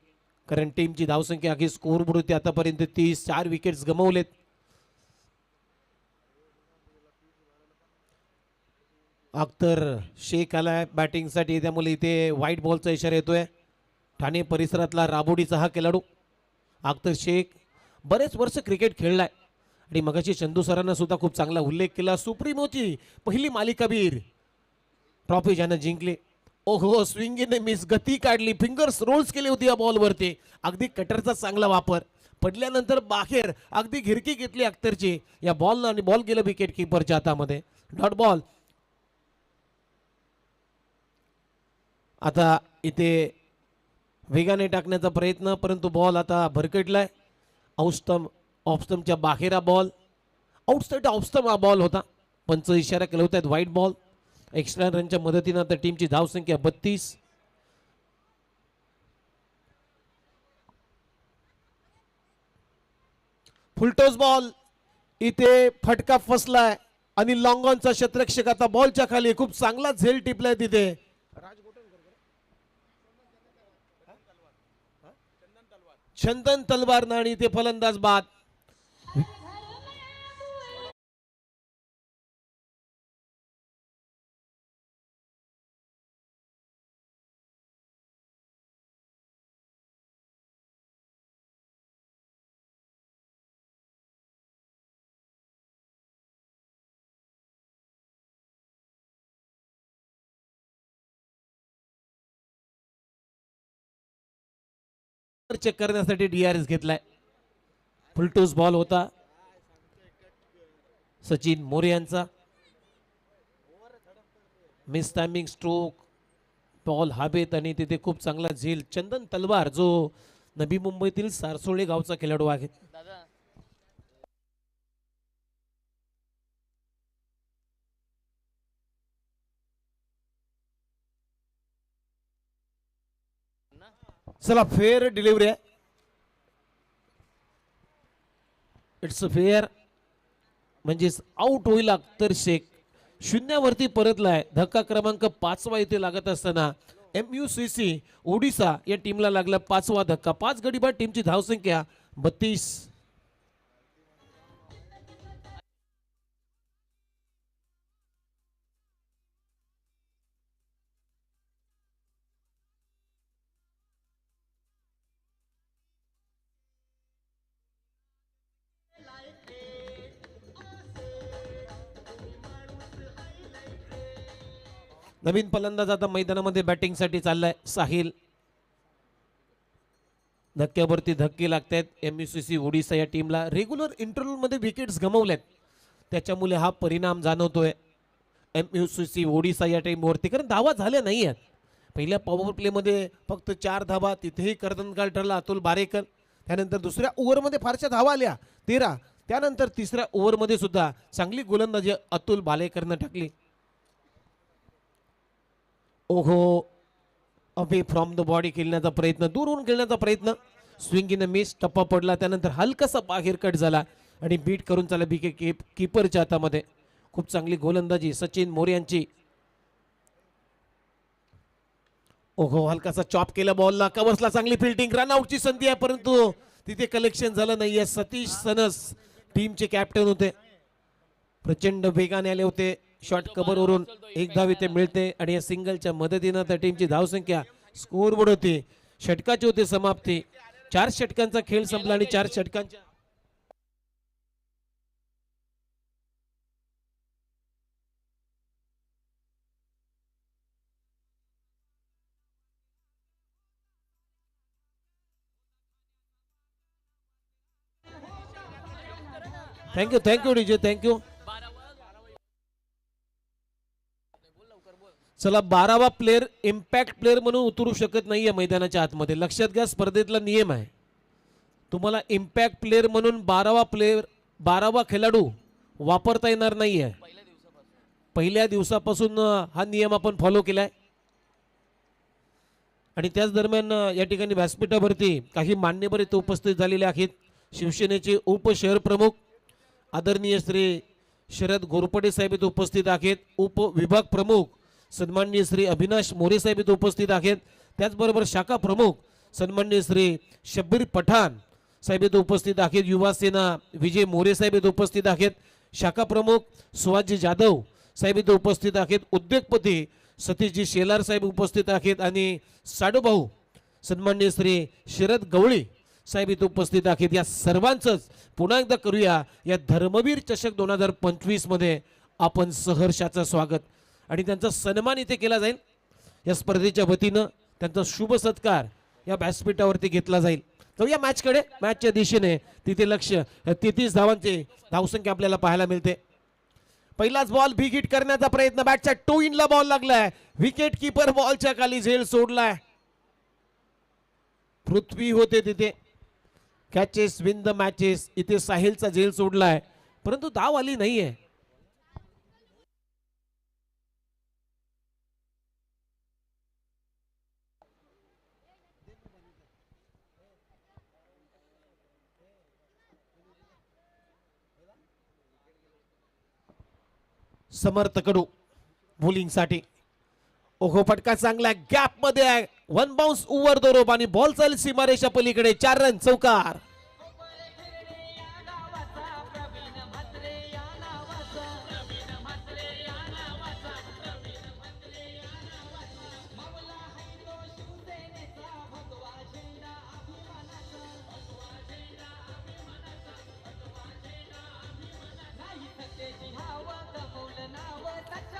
कारण टीमची धावसंख्या आहे स्कोर बोर्ड होती आतापर्यंत 30. 4 विकेट्स गमावलेत. अख्तर शेख आलाय बॅटिंगसाठी, त्यामुळे इथे व्हाईट बॉलचा इशारा येतोय. ठाणे परिसरातला राबोडीचा हा खेळाडू अख्तर शेख बरेच वर्ष क्रिकेट खेळलाय आणि मगाशी चंदू सरांना सुद्धा खूप चांगला उल्लेख केला. सुप्रीमोची पहिली मालिकावीर ट्रॉफी ज्यानं जिंकली. ओहो स्विंगीने मिस गती काढली, फिंगर्स रोल्स केले होते या बॉलवरती. अगदी कटरचा चांगला वापर, पडल्यानंतर बाहेर अगदी घिरकी घेतली अख्तरची या बॉलनं आणि बॉल गेलं विकेट कीपरच्या हातामध्ये. Dot ball. आता इथे वेगाने टाकण्याचा प्रयत्न, परंतु बॉल आता भरकटलाय. ऑफस्टमच्या बाहेर हा बॉल, आउटसाइड ऑफस्टम हा बॉल होता. पंच इशारा केला होता व्हाईट बॉल. एक्स्ट्रा रनच्या मदतीनं आता टीमची धावसंख्या 32. फुलटॉस बॉल, इथे फटका फसलाय आणि लॉंग ऑनचा क्षेत्ररक्षक आता बॉलच्या खाली खूप चांगला झेल टिपलाय तिथे. चंदन तलवार आणि इथे फलंदाज बाद. चेक करण्यासाठी DRS घेतलाय. फुलटूस बॉल होता सचिन मोरे यांचा. मिस टायमिंग स्ट्रोक, बॉल हवेत आणि तिथे खूप चांगला झेल. चंदन तलवार जो नवी मुंबईतील सारसोळे गावचा खेळाडू आहे. चला फेअर डिलिव्हरी आहे. इट्स फेअर म्हणजेच आउट होईल अख्तर शेख. शून्यावरती परतलाय. धक्का क्रमांक 5वा इथे लागत असताना MUCC ओडिसा या टीमला लागला 5वा धक्का. 5 गडी बाद टीमची धावसंख्या 32. नवीन फलंदाज आता मैदानामध्ये बॅटिंगसाठी चाललाय साहिल. धक्क्यावरती धक्के लागतात. MUCC ओडिसा या टीमला रेग्युलर इंटरव्ह्यू मध्ये विकेट्स गमावल्यात, त्याच्यामुळे हा परिणाम जाणवतोय MUCC ओडिसा या टीमवरती. कारण धावा झाल्या नाही आहेत. पहिल्या पॉवर प्ले मध्ये फक्त 4 धावा, तिथेही कर्दनकाळ ठरला अतुल बारेकर. त्यानंतर दुसऱ्या ओव्हरमध्ये फारशा धावा आल्या 13. त्यानंतर तिसऱ्या ओव्हरमध्ये सुद्धा चांगली गोलंदाजी अतुल बालेकरनं टाकली. ओहो, अवे फ्रॉम द बॉडी खेळण्याचा प्रयत्न, दूरहून खेळण्याचा प्रयत्न, स्विंग इन मिस, टप्पा पडला. त्यानंतर हलकासा बाहेर कट झाला आणि बीट करून चालला विकेट कीपरच्या हातामध्ये. खूप चांगली गोलंदाजी सचिन मोरे यांची. ओहो, हलकासा चॉप केला बॉलला, कव्हर्सला चांगली फिल्डिंग, रनआउटची संधी आहे परंतु तिथे कलेक्शन झालं नाहीये. सतीश सनस टीमचे कॅप्टन होते, प्रचंड वेगाने आले होते. शॉर्ट कव्हरवरून 1 धाव इथे मिळते आणि या सिंगलच्या मदतीनं त्या टीमची धावसंख्या स्कोअरबोर्ड होती. षटकाची होते समाप्ती. 4 षटकांचा खेळ संपला आणि 4 षटकांच्या थँक्यू डीजे, थँक्यू. चला, 12वा प्लेअर इम्पॅक्ट प्लेअर म्हणून उतरू शकत नाहीये मैदानाच्या आतमध्ये. लक्षात घ्या, स्पर्धेतला नियम आहे. तुम्हाला इम्पॅक्ट प्लेअर म्हणून 12वा खेळाडू वापरता येणार नाहीये. पहिल्या दिवसापासून हा नियम आपण फॉलो केलाय. आणि त्याच दरम्यान या ठिकाणी व्यासपीठावरती काही मान्यवर इथे उपस्थित झालेले आहेत. शिवसेनेचे उपशहर प्रमुख आदरणीय श्री शरद घोरपडे साहेब इथे उपस्थित आहेत. उपविभाग प्रमुख सन्माननीय श्री अविनाश मोरे साहेब इथे उपस्थित आहेत. त्याचबरोबर शाखा प्रमुख सन्माननीय श्री शब्बीर पठाण साहेब इथे उपस्थित आहेत. युवा सेना विजय मोरे साहेब इथे उपस्थित आहेत. शाखा प्रमुख सुहासजी जाधव साहेब इथे उपस्थित आहेत. उद्योगपती सतीशजी शेलार साहेब उपस्थित आहेत आणि साडूभाऊ सन्माननीय श्री शरद गवळी साहेब इथे उपस्थित आहेत. या सर्वांचंच पुन्हा एकदा करूया या धर्मवीर चषक 2025 मध्ये आपण सहर्षाचं स्वागत आणि त्यांचा सन्मान इथे केला जाईल. या स्पर्धेच्या वतीनं त्यांचा शुभ सत्कार या व्यासपीठावरती घेतला जाईल. तर या मॅचकडे, मॅचच्या दिशेने तिथे लक्ष. 33 धावांची धावसंख्या आपल्याला पाहायला मिळते. पहिलाच बॉल बिग हिट करण्याचा प्रयत्न, बॅटच्या टू इनला बॉल लागलाय. विकेट किपर बॉलच्या खाली झेल सोडलाय. पृथ्वी होते तिथे. Catches win the matches. इथे साहिलचा झेल सोडलाय परंतु धाव आली नाहीये. समर्थ कडू बॉलिंग साठी. ओहो, फटका चांगला गॅप मध्ये आहे. 1 बाउन्स ओव्हर द रोप आणि बॉल चाल सीमारेषा पलीकडे. 4 रन, चौकार.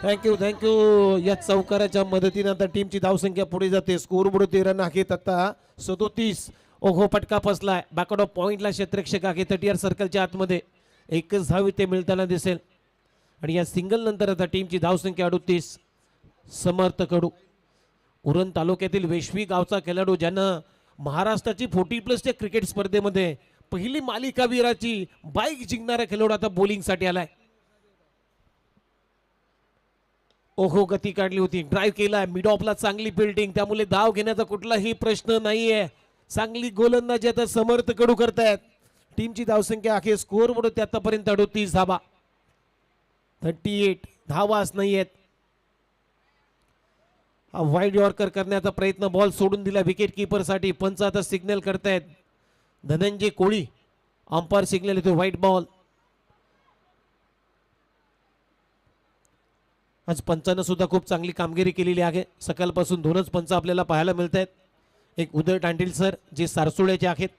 थँक्यू. या चौकाराच्या मदतीने आता टीमची धावसंख्या पुढे जाते. स्कोरबोर्ड 13 रन आहेत आता 37. ओहो, फटका फसलाय. बॅकआउट ऑफ पॉइंटला क्षेत्ररक्षक आहे 30 सर्कलच्या आतमध्ये. एकच धाव इथे मिळताना दिसेल आणि या सिंगल नंतर आता टीमची धावसंख्या 38. समर्थ कडू उरण तालुक्यातील वेशवी गावचा खेळाडू, ज्यानं महाराष्ट्राची 40+ क्रिकेट स्पर्धेमध्ये पहिली मालिकावीराची बाईक जिंकणारा खेळाडू आता बॉलिंगसाठी आलाय. ओहो गती काढली होती, ड्राईव्ह केलाय मिड ऑफला, चांगली बिल्डिंग, त्यामुळे धाव घेण्याचा कुठलाही प्रश्न नाहीये. चांगली गोलंदाजी आता समर्थ कडू करतायत. टीमची धावसंख्या अखेर स्कोअर बोर्ड आतापर्यंत 38 धावा, 38 धावाच नाहीयेत. वाईड यॉर्कर करण्याचा प्रयत्न, बॉल सोडून दिला विकेट किपर साठी. पंच आता सिग्नल करतायत. धनंजय कोळी अंपायर सिग्नल येतो व्हाईट बॉल. आज पंचांना सुद्धा खूप चांगली कामगिरी केलेली आहे. सकाळपासून दोनच पंच आपल्याला पाहायला मिळत आहेत. एक उदय टांटील सर जे सारसुळ्याचे आहेत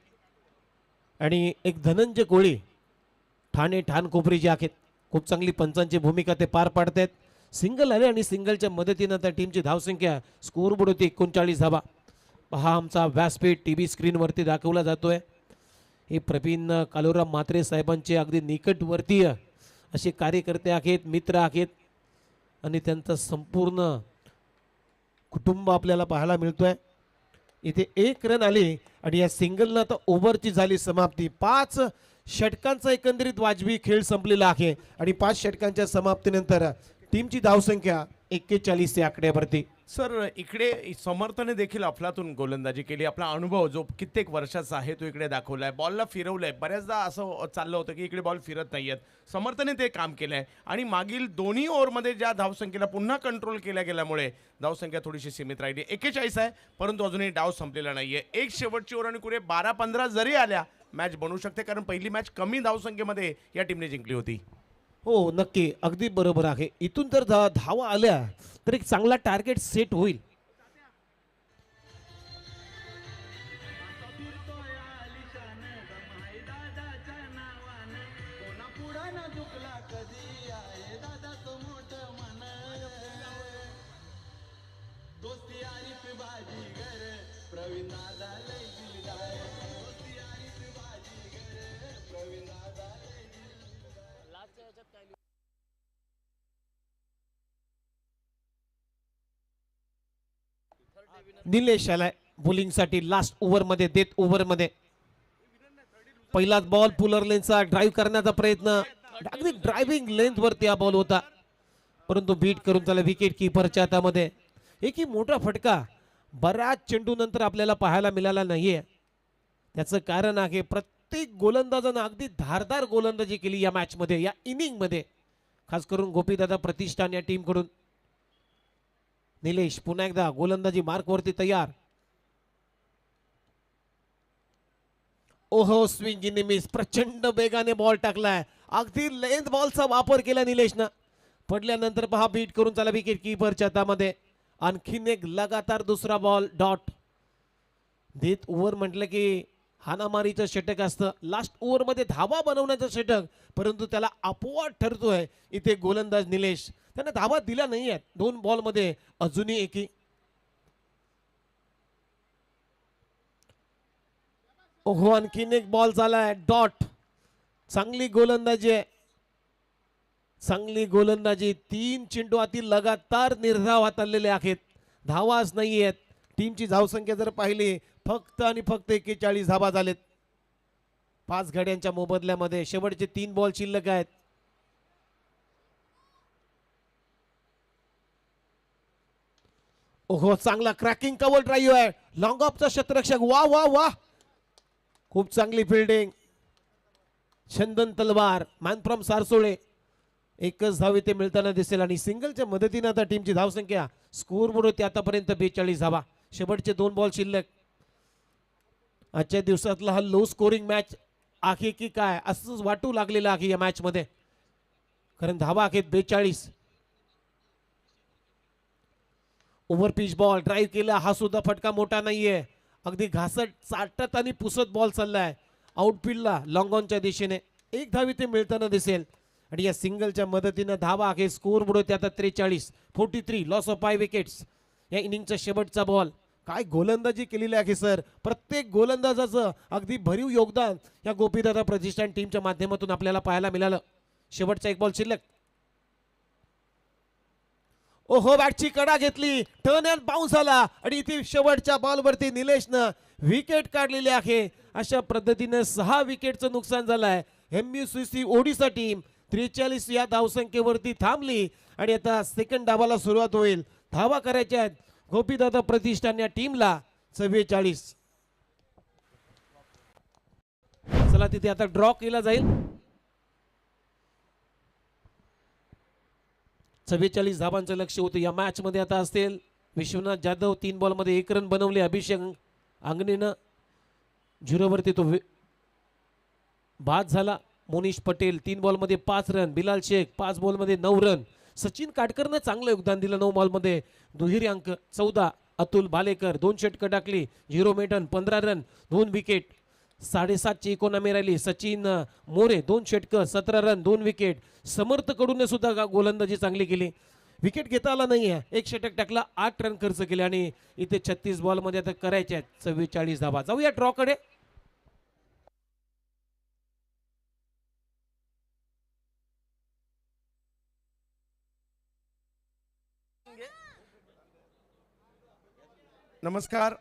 आणि एक धनंजय कोळी ठाणे ठाणकोपरी जे आहेत. खूप चांगली पंचांची भूमिका ते पार पाडतायत. सिंगल आले आणि सिंगलच्या मदतीनं त्या टीमची धावसंख्या स्कोअर बोर्ड होती 39 धावा. पहा आमचा व्यासपीठ टीव्ही स्क्रीनवरती दाखवला जातोय. हे प्रवीण कालुराम म्हात्रे साहेबांचे अगदी निकटवर्तीय असे कार्यकर्ते आहेत, मित्र आहेत आणि त्यांचं संपूर्ण कुटुंब आपल्याला पाहायला मिळतोय. इथे 1 रन आली आणि या सिंगलनं आता ओव्हरची झाली समाप्ती. 5 षटकांचा एकंदरीत वाजवी खेळ संपलेला आहे आणि 5 षटकांच्या समाप्तीनंतर टीमची धावसंख्या 41 या आकड्यावरती. सर इकडे समर्थने देखील अफलातून गोलंदाजी केली. आपला अनुभव जो कित्येक वर्षाचा आहे तो इकडे दाखवलाय. बॉलला फिरवलंय. बऱ्याचदा असं चाललं होतं की इकडे बॉल फिरत नाहीयेत. समर्थने ते काम केलंय आणि मागील दोन्ही ओव्हरमध्ये ज्या धावसंख्येला पुन्हा कंट्रोल केल्या गेल्यामुळे धावसंख्या थोडीशी सीमित राहिली. 41 आहे परंतु अजूनही डाव संपलेला नाहीये. एक शेवटची ओव्हर आणि कुठे 12-15 जरी आल्या मॅच बनू शकते, कारण पहिली मॅच कमी धावसंख्येमध्ये या टीमने जिंकली होती. हो नक्की, अगदी बरोबर आहे. इथून तर धावा आल्या तर एक चांगला टार्गेट सेट होईल. निलेश आलाय बॉलिंगसाठी लास्ट ओव्हर मध्ये, डेथ ओव्हर मध्ये. पहिलाच बॉल पुलर लेनचा ड्राईव्ह करण्याचा प्रयत्न, अगदी ड्रायव्हिंग लेंथ वरती हा बॉल होता परंतु बीट करून त्याला विकेट किपरच्या हातामध्ये. एकही मोठा फटका बऱ्याच चेंडू नंतर आपल्याला पाहायला मिळाला नाहीये. त्याचं कारण आहे प्रत्येक गोलंदाजानं अगदी धारदार गोलंदाजी केली या मॅच मध्ये, या इनिंग मध्ये, खास करून गोपीदादा प्रतिष्ठान या टीम कडून. निलेश पुन्हा एकदा गोलंदाजी मार्क वरती तयार. ओहो स्विंग इन मिस, प्रचंड वेगाने बॉल टाकलाय. अगदी लेंथ बॉलचा वापर केला निलेशनं. पडल्यानंतर पहा बीट करून त्याला विकेट किपरच्या हातामध्ये. आणखीन एक लगातार दुसरा बॉल डॉट. डेथ ओव्हर म्हटलं की हानामारीचं षटक असतं. लास्ट ओव्हर मध्ये धावा बनवण्याचं षटक, परंतु त्याला अपवाद ठरतोय इथे गोलंदाज निलेश. त्याने धावा दिल्या नाही आहेत 2 बॉल मध्ये अजूनही एकही. ओहो आणखीन एक बॉल झालाय डॉट. चांगली गोलंदाजी आहे, चांगली गोलंदाजी. 3 चेंडू आतील लगातार निर्धाव हाताळलेले आहेत, धावाच नाही आहेत. टीमची धावसंख्या जर पाहिली फक्त आणि फक्त 41 धावा झालेत 5 गड्यांच्या मोबदल्यामध्ये. शेवटचे 3 बॉल शिल्लक आहेत. ओहो चांगला क्रॅकिंग कव्हर ड्राईव्ह आहे. लॉंग ऑफचा शतरक्षक, वा वा वा, खूप चांगली फिल्डिंग. चंदन तलवार मॅन फ्रॉम सारसोळे. एकच धाव इथे मिळताना दिसेल आणि सिंगलच्या मदतीने आता टीमची धावसंख्या स्कोअर बोर्ड होती आतापर्यंत 42 धावा. शेवटचे 2 बॉल शिल्लक. आजच्या दिवसातला हा लो स्कोरिंग मॅच आहे की काय असंच वाटू लागलेलं आहे या मॅच मध्ये, कारण धावा आहेत 42. ओव्हर पिच बॉल ड्राईव्ह केला, हा सुद्धा फटका मोठा नाहीये. अगदी घासत चाटत आणि पुसत बॉल चाललाय आउटफील्डला लॉंग ऑनच्या दिशेने. 1 धाव इथे मिळताना दिसेल आणि या सिंगलच्या मदतीने धावा आहे स्कोअर बोर्ड होते आता 43. 43 लॉस ऑफ 5 विकेट्स. या इनिंगचा शेवटचा बॉल. काय गोलंदाजी केलेली आहे सर. प्रत्येक गोलंदाजाचं अगदी भरीव योगदान या गोपीदादा प्रतिष्ठान टीमच्या माध्यमातून आपल्याला पाहायला मिळालं. शेवटचा 1 बॉल शिल्लक. ओहो बॅटची कडा घेतली, टर्न अँड बाउन्स झाला आणि इथे शेवटच्या बॉलवरती निलेशनं विकेट काढलेली आहे. अशा पद्धतीने 6 विकेटचं नुकसान झालंय. MUCC ओडिसा टीम 43 या धावसंख्येवरती थांबली आणि आता सेकंड डावाला सुरुवात होईल. धावा करायच्या आहेत गोपीदादा प्रतिष्ठान या टीमला 44. चला तिथे आता ड्रॉ केला जाईल. 44 धावांचं लक्ष होतं या मॅच मध्ये. आता असतील विश्वनाथ जाधव 3 बॉलमध्ये 1 रन बनवले. अभिषेक अंगणेनं 0 वरती तो बाद झाला. मोनिश पटेल 3 बॉलमध्ये 5 रन. बिलाल शेख 5 बॉलमध्ये 9 रन. सचिन काटकरनं चांगलं योगदान दिलं 9 बॉलमध्ये दुहेरी अंक 14. अतुल भालेकर 2 षटकं टाकली. 0 मेडन 15 रन 2 विकेट. 7.5ची इकॉनॉमी राहिली. सचिन मोरे 2 षटकं 17 रन 2 विकेट. समर्थ कडून सुद्धा गोलंदाजी चांगली केली. विकेट घेता आला नाहीये. 1 षटक टाकला 8 रन खर्च केले आणि इथे 36 बॉलमध्ये आता करायचे आहेत 44 धावा. जाऊया ड्रॉ कडे. नमस्कार.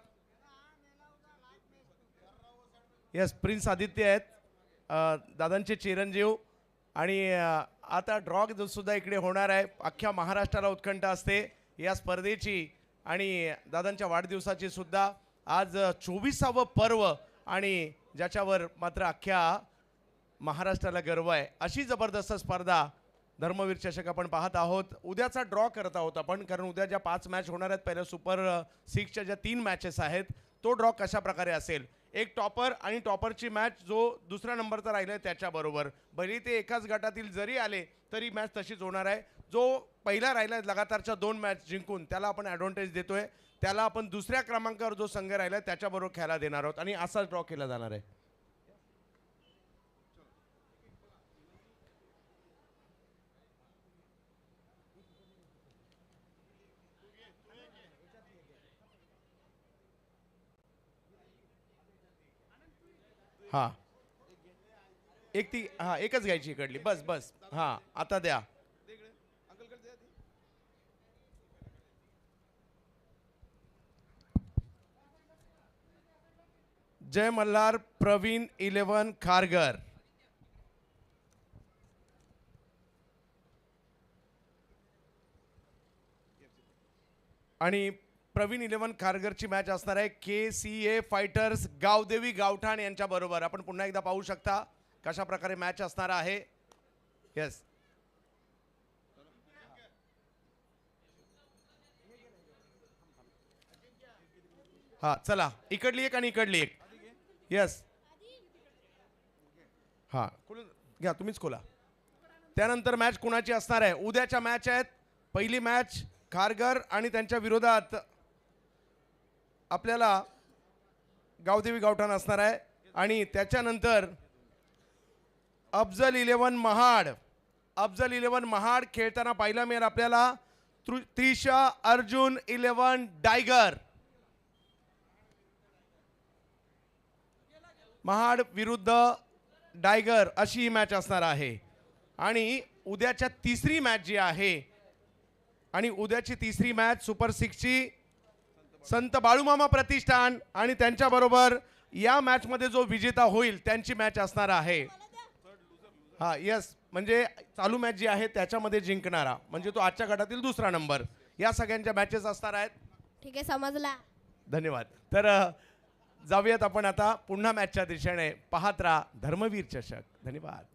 यस, प्रिन्स आदित्य आहेत, दादांचे चिरंजीव. आणि आता ड्रॉ सुद्धा इकडे होणार आहे. अख्ख्या महाराष्ट्राला उत्कंठ असते या स्पर्धेची आणि दादांच्या वाढदिवसाची सुद्धा. आज 24वा पर्व आणि ज्याच्यावर मात्र अख्ख्या महाराष्ट्राला गर्व आहे अशी जबरदस्त स्पर्धा धर्मवीर चषक आपण पाहत आहोत. उद्याचा ड्रॉ करत आहोत आपण, कारण उद्या ज्या 5 मॅच होणार आहेत, पहिल्या सुपर 6च्या ज्या 3 मॅचेस आहेत, तो ड्रॉ कशा प्रकारे असेल. एक टॉपर आणि टॉपरची मॅच जो दुसऱ्या नंबरचा राहिला आहे त्याच्याबरोबर. भले ते एकाच गटातील जरी आले तरी मॅच तशीच होणार आहे. जो पहिला राहिला आहे लगातारच्या 2 मॅच जिंकून त्याला आपण ॲडव्हान्टेज देतोय. त्याला आपण दुसऱ्या क्रमांकावर जो संघ राहिला आहे त्याच्याबरोबर खेळायला देणार आहोत आणि असाच ड्रॉ केला जाणार आहे. हां, एकच घ्यायची इकडली. बस बस. हां, आता द्या. जय मल्हार प्रवीण 11 खारघर. आणि प्रवीण 11 खारघरची मॅच असणार आहे KCA फायटर्स गावदेवी गावठाण यांच्या बरोबर. आपण पुन्हा एकदा पाहू शकता कशा प्रकारे मॅच असणार आहे. यस, हा चला, इकडली एक आणि इकडली एक. यस, हा घ्या, तुम्हीच खोला. त्यानंतर मॅच कुणाची असणार आहे. उद्याच्या मॅच आहेत. पहिली मॅच खारघर आणि त्यांच्या विरोधात आपल्याला गावदेवी गावठाण असणार आहे. आणि त्याच्यानंतर अफजल 11 महाड. अफजल 11 महाड खेळताना पाहायला मिळेल आपल्याला त्रिशा अर्जुन 11 डायगर. महाड विरुद्ध डायगर अशी ही मॅच असणार आहे. आणि उद्याच्या तिसरी मॅच जी आहे, आणि उद्याची तिसरी मॅच सुपर 6ची संत बाळूमामा प्रतिष्ठान आणि त्यांच्याबरोबर या मॅचमध्ये जो विजेता होईल त्यांची मॅच असणार आहे. हा यस, म्हणजे चालू मॅच जी आहे त्याच्यामध्ये जिंकणारा म्हणजे तो आजच्या गटातील दुसरा नंबर. या सगळ्यांच्या मॅचेस असणार आहेत. ठीक आहे, समजला. धन्यवाद. तर जाऊयात आपण आता पुन्हा मॅचच्या दिशेने. पाहत राहा धर्मवीर चषक. धन्यवाद.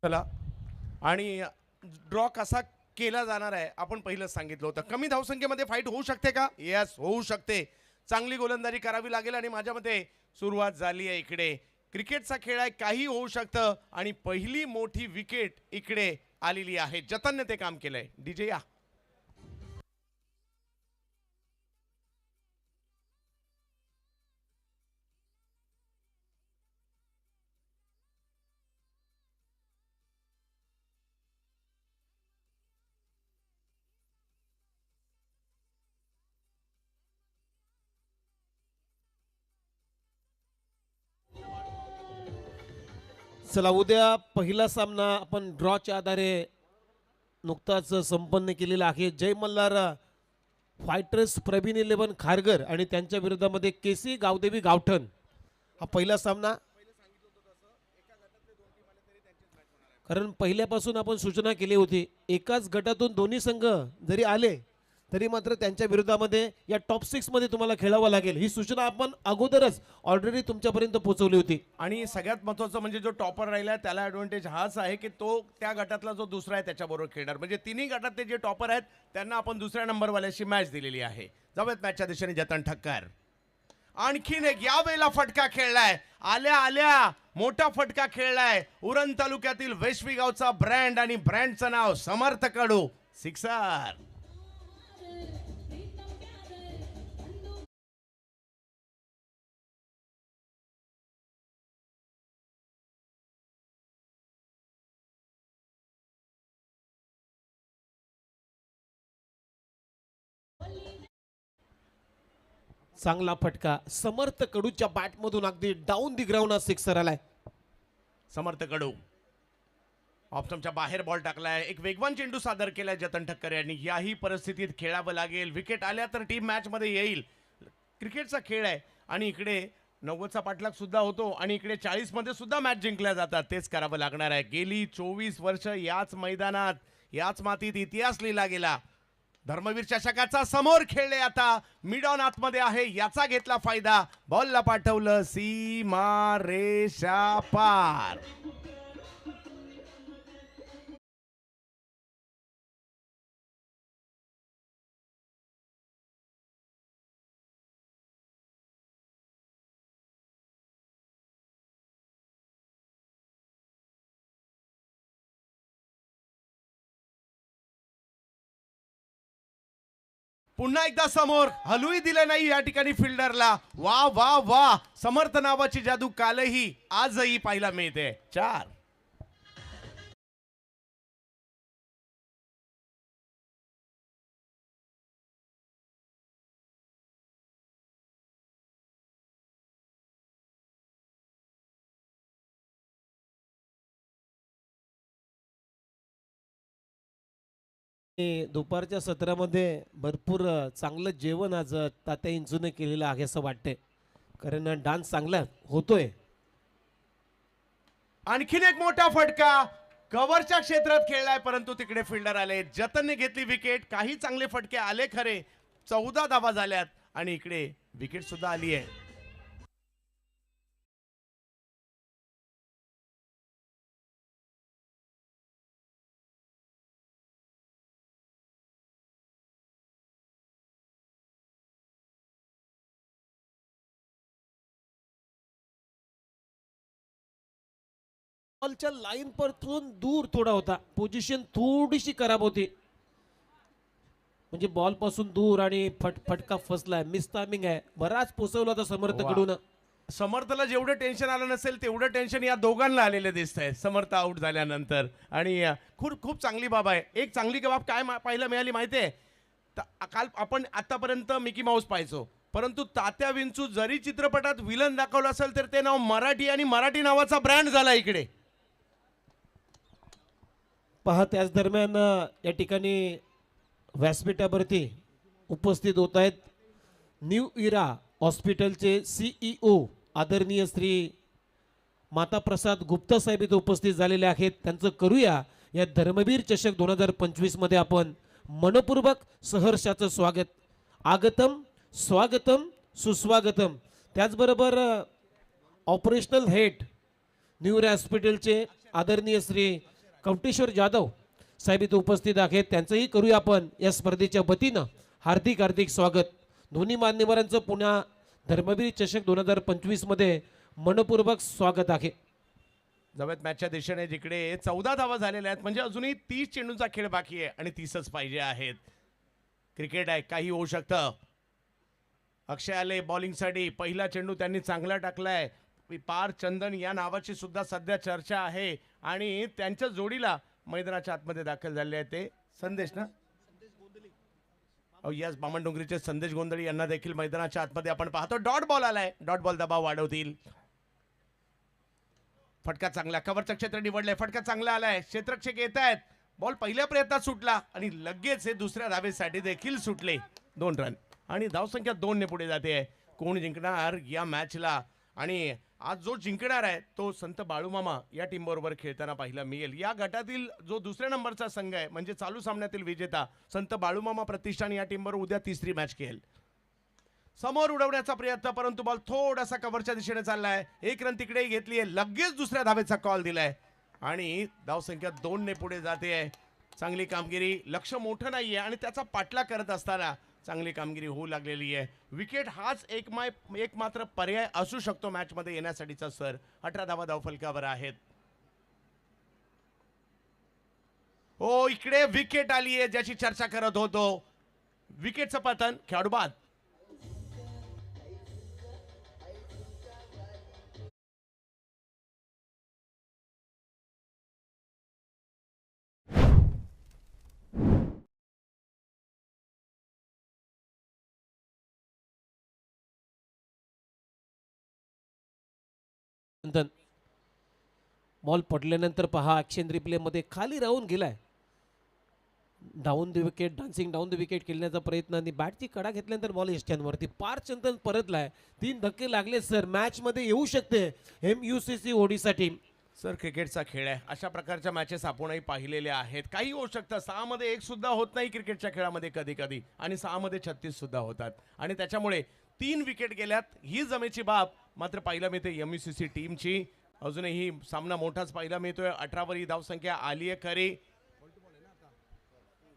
चला, आणि ड्रॉ कसा केला जाणार आहे आपण पहिलंच सांगितलं होतं. कमी धावसंख्येमध्ये फाईट होऊ शकते का? येस, होऊ शकते. चांगली गोलंदाजी करावी लागेल आणि माझ्या मते सुरुवात झाली आहे इकडे. क्रिकेटचा खेळ आहे, काही होऊ शकतं आणि पहिली मोठी विकेट इकडे आलेली आहे. जतनने ते काम केलंय. डीजे या. चला उद्या पहिला सामना आपण ड्रॉच्या आधारे नुकताच संपन्न केलेला आहे. जय मल्हार फायटर्स प्रवीण 11 खारघर आणि त्यांच्या विरोधामध्ये केसी गावदेवी गावठण हा पहिला सामना. कारण पहिल्यापासून आपण सूचना केली होती एकाच गटातून दोन्ही संघ जरी आले तरी मात्र त्यांच्या विरोधामध्ये या टॉप 6 मध्ये तुम्हाला खेळावं लागेल ही सूचना आपण अगोदरच ऑलरेडी तुमच्यापर्यंत पोहोचवली होती. आणि सगळ्यात महत्त्वाचं म्हणजे जो टॉपर राहिला त्याला ॲडव्हान्टेज हाच आहे की तो त्या गटातला जो दुसरा आहे त्याच्याबरोबर खेळणार. म्हणजे तिन्ही गटातले जे टॉपर आहेत त्यांना आपण दुसऱ्या नंबरवाल्याशी मॅच दिलेली आहे. जाऊयात मॅचच्या दिशेने. जतन ठक्कर आणखीन एक यावेळेला फटका खेळलाय. आल्या आल्या मोठा फटका खेळलाय. उरण तालुक्यातील वेशवी गावचा ब्रँड आणि ब्रँडचं नाव समर्थ कडू. सिक्सर. चांगला फटका समर्थ कडूच्या बॅटमधून अगदी डाऊन दी ग्राउंड सिक्सर आलाय. समर्थ कडू ऑप्शनच्या बाहेर बॉल टाकलाय. एक वेगवान चेंडू सादर केलाय जतन ठक्कर यांनी. याही परिस्थितीत खेळावं लागेल. विकेट आल्या तर टीम मॅच मध्ये येईल. क्रिकेटचा खेळ आहे आणि इकडे 90चा पाठलाग सुद्धा होतो आणि इकडे 40 मध्ये सुद्धा मॅच जिंकल्या जातात. तेच करावं लागणार आहे. गेली 24 वर्ष याच मैदानात याच मातीत इतिहास लिहिला गेला. धर्मवीर चषकाचा समोर खेळले. आता मिड ऑन आतमध्ये आहे. याचा घेतला फायदा. बॉलला पाठवलं सीमा रेषा पार. पुन्हा एकदा समोर हलूही दिले नाही या ठिकाणी फिल्डरला. वा वा वा. समर्थ नावाची जादू कालही आजही पाहायला मिळते. 4. दुपारच्या सत्रामध्ये भरपूर चांगलं जेवण आज तात्या इंचूने केलेलं आहे असं वाटतंय. कारण डान्स चांगला होतोय. आणखीन एक मोठा फटका कव्हरच्या क्षेत्रात खेळलाय परंतु तिकडे फिल्डर आले. जतनने घेतली विकेट. काही चांगले फटके आले खरे. 14 धावा झाल्यात आणि इकडे विकेट सुद्धा आली आहे. बॉलच्या लाईन पासून दूर थोडा होता. पोझिशन थोडीशी खराब होती. म्हणजे बॉल पासून दूर आणि फटका फसलाय. मिस टायमिंग आहे. बराच पोचवला होता समर्थ कडून. समर्थला जेवढं टेन्शन आलं नसेल तेवढं टेन्शन या दोघांना आलेलं दिसतंय समर्थ आउट झाल्यानंतर. आणि खूप चांगली बाब आहे. एक चांगली बाब काय पाहायला मिळाली माहितीये. काल आपण आतापर्यंत मिकी माऊस पाहायचो परंतु तात्या विंचू जरी चित्रपटात विलन दाखवलं असेल तर ते नाव मराठी आणि मराठी नावाचा ब्रँड झाला इकडे. पहा त्याच दरम्यान या ठिकाणी व्यासपीठावरती उपस्थित होत आहेत न्यू इरा हॉस्पिटलचे CEO आदरणीय श्री माता प्रसाद गुप्ता साहेब इथे उपस्थित झालेले आहेत. त्यांचं करूया या धर्मवीर चषक 2025 मध्ये आपण मनपूर्वक सहर्षाचं स्वागत. आगतम स्वागतम सुस्वागतम. त्याचबरोबर ऑपरेशनल हेड न्यू इरा हॉस्पिटलचे आदरणीय श्री कवटेश्वर जाधव साहेब इथे उपस्थित आहेत. त्यांचंही करूया आपण या स्पर्धेच्या वतीनं हार्दिक स्वागत. दोन्ही मान्यवरांचं पुन्हा धर्मवीर चषक 2025 मध्ये मनपूर्वक स्वागत आहे. जवळ मॅचच्या दिशेने जिकडे 14 धावा झालेल्या आहेत, म्हणजे अजूनही 30 चेंडूंचा खेळ बाकी आहे आणि 30च पाहिजे आहेत. क्रिकेट आहे, काही होऊ शकतं. अक्षय आले बॉलिंगसाठी. पहिला चेंडू त्यांनी चांगला टाकलाय. पार चंदन या नावाची सुद्धा सध्या चर्चा आहे आणि त्यांच्या जोडीला मैदानाच्या आतमध्ये दाखल झाले आहेत ते संदेश ना, यस, बामणडोंगरीचे संदेश गोंधळी यांना देखील मैदानाच्या आतमध्ये आपण पाहतो. डॉट बॉल आलाय. डॉट बॉल दबाव वाढवतील. फटका चांगला, कव्हरचं क्षेत्र निवडलंय. फटका चांगला आलाय. क्षेत्ररक्षक येत आहेत. बॉल पहिल्या प्रयत्नात सुटला आणि लगेच हे दुसऱ्या धावेसाठी देखील सुटले. 2 रन आणि धावसंख्या 2 ने पुढे जाते. कोण जिंकणार या मॅचला? आणि आज जो जिंकणार आहे तो संत बाळूमामा या टीम बरोबर खेळताना पाहायला मिळेल. या गटातील जो दुसऱ्या नंबरचा संघ आहे म्हणजे चालू सामन्यातील विजेता संत बाळूमामा प्रतिष्ठान या टीम बरोबर उद्या तिसरी मॅच खेळेल. समोर उडवण्याचा प्रयत्न, परंतु बॉल थोडासा कव्हरच्या दिशेने चाललाय. 1 रन तिकडे घेतली आहे. लगेच दुसऱ्या धावेचा कॉल दिलाय आणि धावसंख्या 2 ने पुढे जाते. चांगली कामगिरी. लक्ष मोठं नाहीये आणि त्याचा पाठलाग करत असताना चांगली कामगिरी होऊ लागलेली आहे. विकेट हाच एक मात्र पर्याय असू शकतो मॅच मध्ये येण्यासाठीचा. सर 18 धावा धावफलकावर आहेत. हो, इकडे विकेट आली आहे ज्याची चर्चा करत होतो. विकेटचं पतन, खेळाडू बाद. बॉल पडल्यानंतर पहा ॲक्शन रिप्लेमध्ये खाली राहून गेलाय. Down the wicket, dancing down the wicket खेळण्याचा प्रयत्न आणि बॅटची कडा घेतल्यानंतर बॉल यष्ट्यांवरती. पार चंदन परतलाय. 3 धक्के लागले सर. मॅच मध्ये येऊ शकते MUCC ओडिशा टीम. सर क्रिकेटचा खेळ आहे. अशा प्रकारच्या मॅचेस आपणही पाहिलेल्या आहेत. काही होऊ शकतं. 6 मध्ये 1 सुद्धा होत नाही क्रिकेटच्या खेळामध्ये कधी कधी, आणि 6 मध्ये 36 सुद्धा होतात. आणि त्याच्यामुळे 3 विकेट गेल्यात ही जमेची बाब मात्र पाहायला मिळते MUCC टीमची. अजूनही सामना मोठाच पाहायला मिळतोय. 18 वर ही धावसंख्या आली आहे खरी,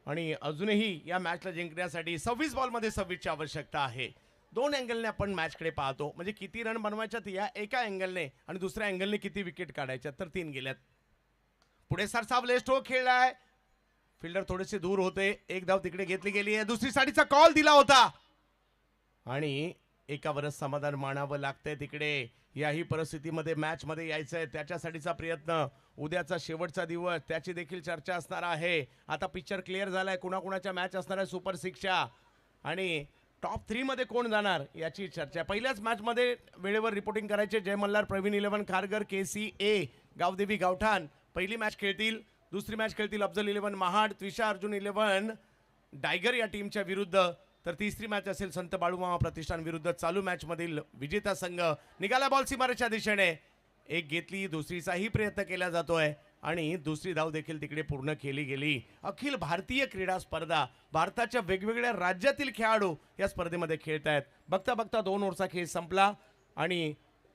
आणि अजूनही या मॅचला जिंकण्यासाठी 26 बॉलमध्ये 26 ची आवश्यकता आहे. 2 अँगलने आपण मॅचकडे पाहतो. म्हणजे किती रन बनवायच्यात या एका अँगलने आणि दुसऱ्या अँगलने किती विकेट काढायच्यात, तर 3 गेल्यात. पुढे सरसावले, स्ट्रोक खेळलाय. फिल्डर थोडेसे दूर होते. 1 धाव तिकडे घेतली गेली आहे. दुसरी साडीचा कॉल दिला होता आणि एकावरच समाधान मानावं लागतंय तिकडे. याही परिस्थितीमध्ये मॅच मध्ये यायचं आहे त्याच्यासाठीचा प्रयत्न. उद्याचा शेवटचा दिवस, त्याची देखील चर्चा असणार आहे. आता पिक्चर क्लिअर झालाय. कुणाकुणाच्या मॅच असणार आहे सुपर 6च्या आणि टॉप 3 मध्ये कोण जाणार याची चर्चा. पहिल्याच मॅच मध्ये वेळेवर रिपोर्टिंग करायचे. जय मल्हार, प्रवीण 11 खारघर, KCA गावदेवी गावठाण पहिली मॅच खेळतील. दुसरी मॅच खेळतील अफजल 11 महाड, त्विषा अर्जुन 11 डायगर या टीमच्या विरुद्ध. तर तिसरी मॅच असेल संत बाळूमामा प्रतिष्ठान विरुद्ध चालू मॅच मधील विजेता संघ. निघाला बॉल सीमारेच्या दिशेने. 1 घेतली, दुसरीचाही प्रयत्न केला जातोय आणि दुसरी धाव देखील तिकडे पूर्ण केली गेली. अखिल भारतीय क्रीडा स्पर्धा, भारताच्या वेगवेगळ्या राज्यातील खेळाडू या स्पर्धेमध्ये खेळत आहेत. बघता बघता 2 ओव्हरचा खेळ संपला आणि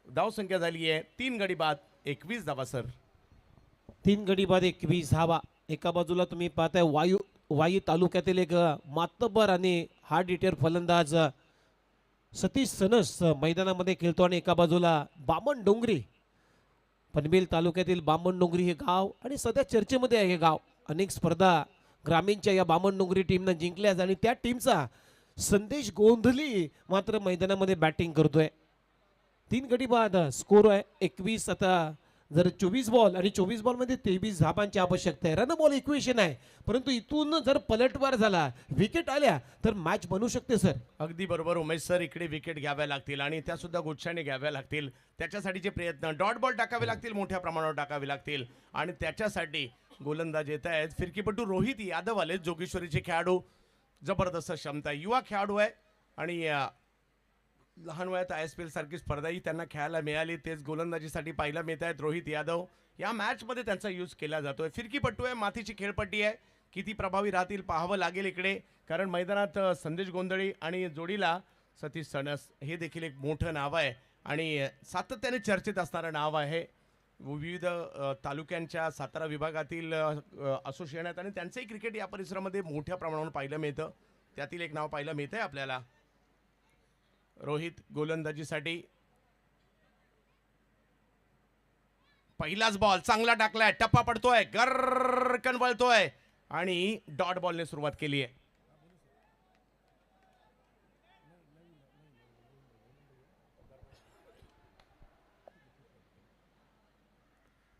धावसंख्या झाली आहे 3 गडी बाद 21 धावा. सर 3 गडी बाद 21 धावा. एका बाजूला तुम्ही पाहताय वाई तालुक्यातील एक मातब्बर आणि हार्ड हिटर फलंदाज सतीश सनस मैदानामध्ये खेळतो आणि एका बाजूला बामणडोंगरी, पनवेल तालुक्यातील बामणडोंगरी हे गाव आणि सध्या चर्चेमध्ये आहे हे गाव. अनेक स्पर्धा ग्रामीणच्या या बामणडोंगरी टीमनं जिंकल्यात आणि त्या टीमचा संदेश गोंधली मात्र मैदानामध्ये बॅटिंग करतोय. 3 गडी बाद स्कोर आहे 21. आता जर 24 बॉल आणि 24 बॉलमध्ये 23 धावांची आवश्यकता आहे. रन बॉल इक्वेशन आहे, परंतु इथून जर पलटवार झाला, विकेट आल्या तर मॅच बनू शकते. सर अगदी बरोबर उमेश सर. इकडे विकेट घ्याव्या लागतील आणि त्या सुद्धा गुच्छाने घ्याव्या लागतील. त्याच्यासाठीचे प्रयत्न, डॉट बॉल टाकावे लागतील, मोठ्या प्रमाणावर टाकावे लागतील आणि त्याच्यासाठी गोलंदाज येत आहेत फिरकीपटू रोहित यादव आले. जोगेश्वरीचे खेळाडू, जबरदस्त क्षमता, युवा खेळाडू आहे आणि लहान वयात ISPL सारखी स्पर्धाही त्यांना खेळायला मिळाली. तेच गोलंदाजीसाठी पाहायला मिळत आहेत. रोहित यादव या मॅच मध्ये त्यांचा यूज केला जातोय. फिरकीपट्टू आहे, मातीची खेळपट्टी आहे. किती प्रभावी राहतील पाहावं लागेल इकडे, कारण मैदानात संदेश गोंधळी आणि जोडीला सतीश सणस हे देखील एक मोठं नाव आहे आणि सातत्याने चर्चेत असणारं नाव आहे. विविध तालुक्यांच्या सातारा विभागातील असोसिएशन आहेत आणि त्यांचंही क्रिकेट या परिसरामध्ये मोठ्या प्रमाणावर पाहायला मिळतं. त्यातील एक नाव पाहायला मिळतंय आपल्याला. रोहित गोलंदाजीसाठी पहिलाच बॉल चांगला टाकलाय, टप्पा पडतोय, गरकन वळतोय आणि डॉट बॉलने सुरुवात केली आहे.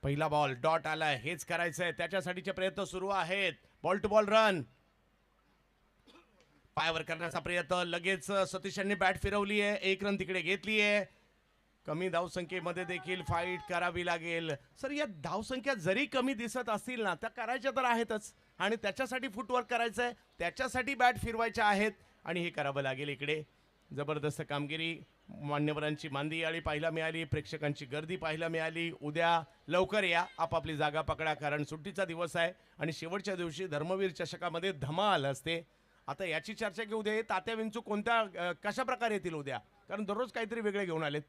पहिला बॉल डॉट आलाय, हेच करायचंय, त्याच्यासाठीचे प्रयत्न सुरू आहेत. बॉल टू बॉल रन, पायावर करण्याचा प्रयत्न, लगेच सतीश यांनी बॅट फिरवली आहे, 1 रन तिकडे घेतली आहे. कमी धावसंख्येमध्ये देखील फाईट करावी लागेल. सर या धावसंख्या जरी कमी दिसत असतील ना, त्या करायच्या तर आहेतच आणि त्याच्यासाठी फुटवर्क करायचंय, त्याच्यासाठी बॅट फिरवायच्या आहेत आणि हे करावं लागेल. इकडे जबरदस्त कामगिरी, मान्यवरांची मांदी आळी पाहायला मिळाली, प्रेक्षकांची गर्दी पाहायला मिळाली. उद्या लवकर या, आपापली जागा पकडा, कारण सुट्टीचा दिवस आहे आणि शेवटच्या दिवशी धर्मवीर चषकामध्ये धमाल असते. आता याची चर्चा की उद्या तात्या विंचू कोणत्या कशा प्रकारे येतील उद्या, कारण दररोज काहीतरी वेगळे घेऊन आलेत.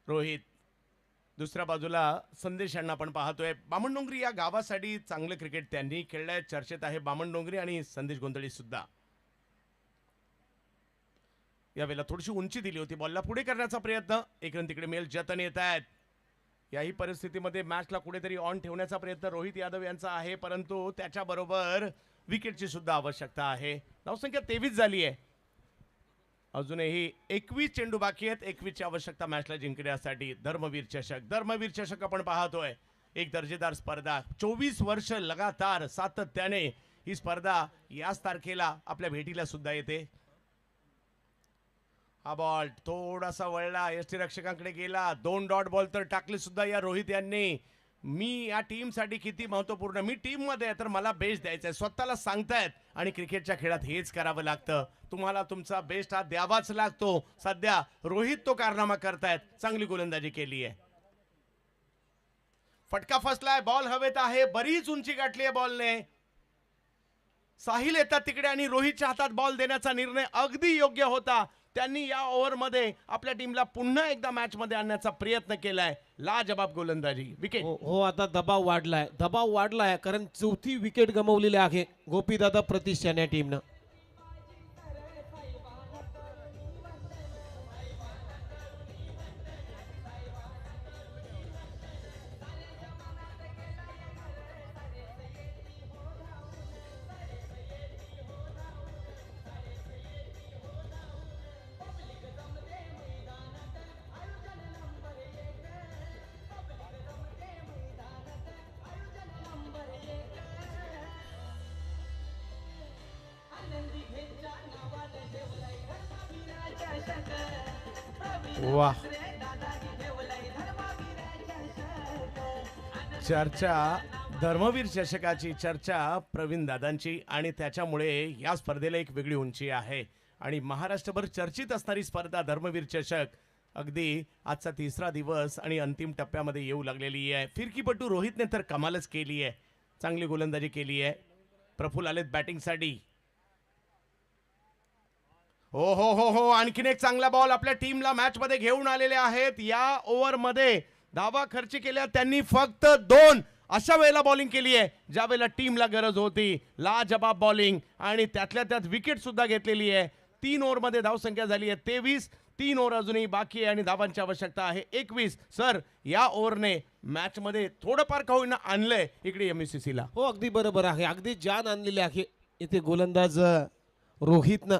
रोहित, दुसऱ्या बाजूला संदेश यांना आपण पाहतोय. बामणडोंगरी या गावासाठी चांगलं क्रिकेट त्यांनी खेळलंय, चर्चेत आहे बामणडोंगरी आणि संदेश गोंधळी सुद्धा. यावेळेला थोडीशी उंची दिली होती बॉलला, पुढे करण्याचा प्रयत्न, 1 रन तिकडे मिळेल, जतन येत आहेत. याही परिस्थितीमध्ये मॅचला कुठेतरी ऑन ठेवण्याचा प्रयत्न रोहित यादव यांचा आहे, परंतु त्याच्याबरोबर विकेटची सुद्धा आवश्यकता आहे. धावसंख्या 23 झाली आहे, अजूनही 21 चेंडू बाकी आहेत. 21 ची आवश्यकता मॅचला जिंकण्यासाठी. धर्मवीर चषक आपण पाहतोय, एक दर्जेदार स्पर्धा, 24 वर्ष लगातार सातत्याने ही स्पर्धा याच तारखेला आपल्या भेटीला सुद्धा येते. हा बॉल थोडासा वळला, यष्टी रक्षकांकडे गेला, 2 डॉट बॉल तर टाकले सुद्धा या रोहित यांनी. मी या टीमसाठी किती महत्वपूर्ण, मी टीम मध्ये आहे तर मला बेस्ट द्यायचा आहे, स्वतःला सांगतायत आणि क्रिकेटच्या खेळात हेच करावं लागतं. तुम्हाला तुमचा बेस्ट हा द्यावाच लागतो. सध्या रोहित तो कारनामा करतायत, चांगली गोलंदाजी केली आहे. फटका फसलाय, बॉल हवेत आहे, बरीच उंची गाठली आहे बॉलने. साहिल येतात तिकडे आणि रोहितच्या हातात बॉल देण्याचा निर्णय अगदी योग्य होता. त्यांनी या ओव्हरमध्ये आपल्या टीमला पुन्हा एकदा मॅच मध्ये आणण्याचा प्रयत्न केलाय. लाजबाब गोलंदाजी, विकेट. हो, आता दबाव वाढलाय कारण 4थी विकेट गमावलेली आहे गोपीदादा प्रतिष्ठान या टीमनं. वाह, चर्चा धर्मवीर चषकाची, चर्चा प्रवीण दादांची आणि त्याच्यामुळे या स्पर्धेला एक वेगळी उंची आहे आणि महाराष्ट्रभर चर्चित असणारी स्पर्धा धर्मवीर चषक अगदी आजचा 3रा दिवस आणि अंतिम टप्प्यामध्ये येऊ लागलेली आहे. फिरकीपटू रोहितने तर कमालच केली आहे, चांगली गोलंदाजी केली आहे. प्रफुल्ल आलेत बॅटिंगसाठी. हो हो हो हो, आणखीन एक चांगला बॉल आपल्या टीमला मॅच मध्ये घेऊन आलेले आहेत. या ओव्हरमध्ये धावा खर्च केल्या त्यांनी फक्त 2. अशा वेळेला बॉलिंग केली आहे ज्या वेळेला टीमला गरज होती. लाजबाब बॉलिंग आणि त्यातल्या त्यात विकेट सुद्धा घेतलेली आहे. 3 ओव्हरमध्ये धावसंख्या झाली आहे 23. 3 ओव्हर अजूनही बाकी आहे आणि धावांची आवश्यकता आहे 21. सर, या ओव्हरने मॅच मध्ये थोडंफार का होईना आणलंय इकडे एमएससीसीला. हो, अगदी बरोबर आहे, अगदी जान आणलेली आहे इथे गोलंदाज रोहितनं.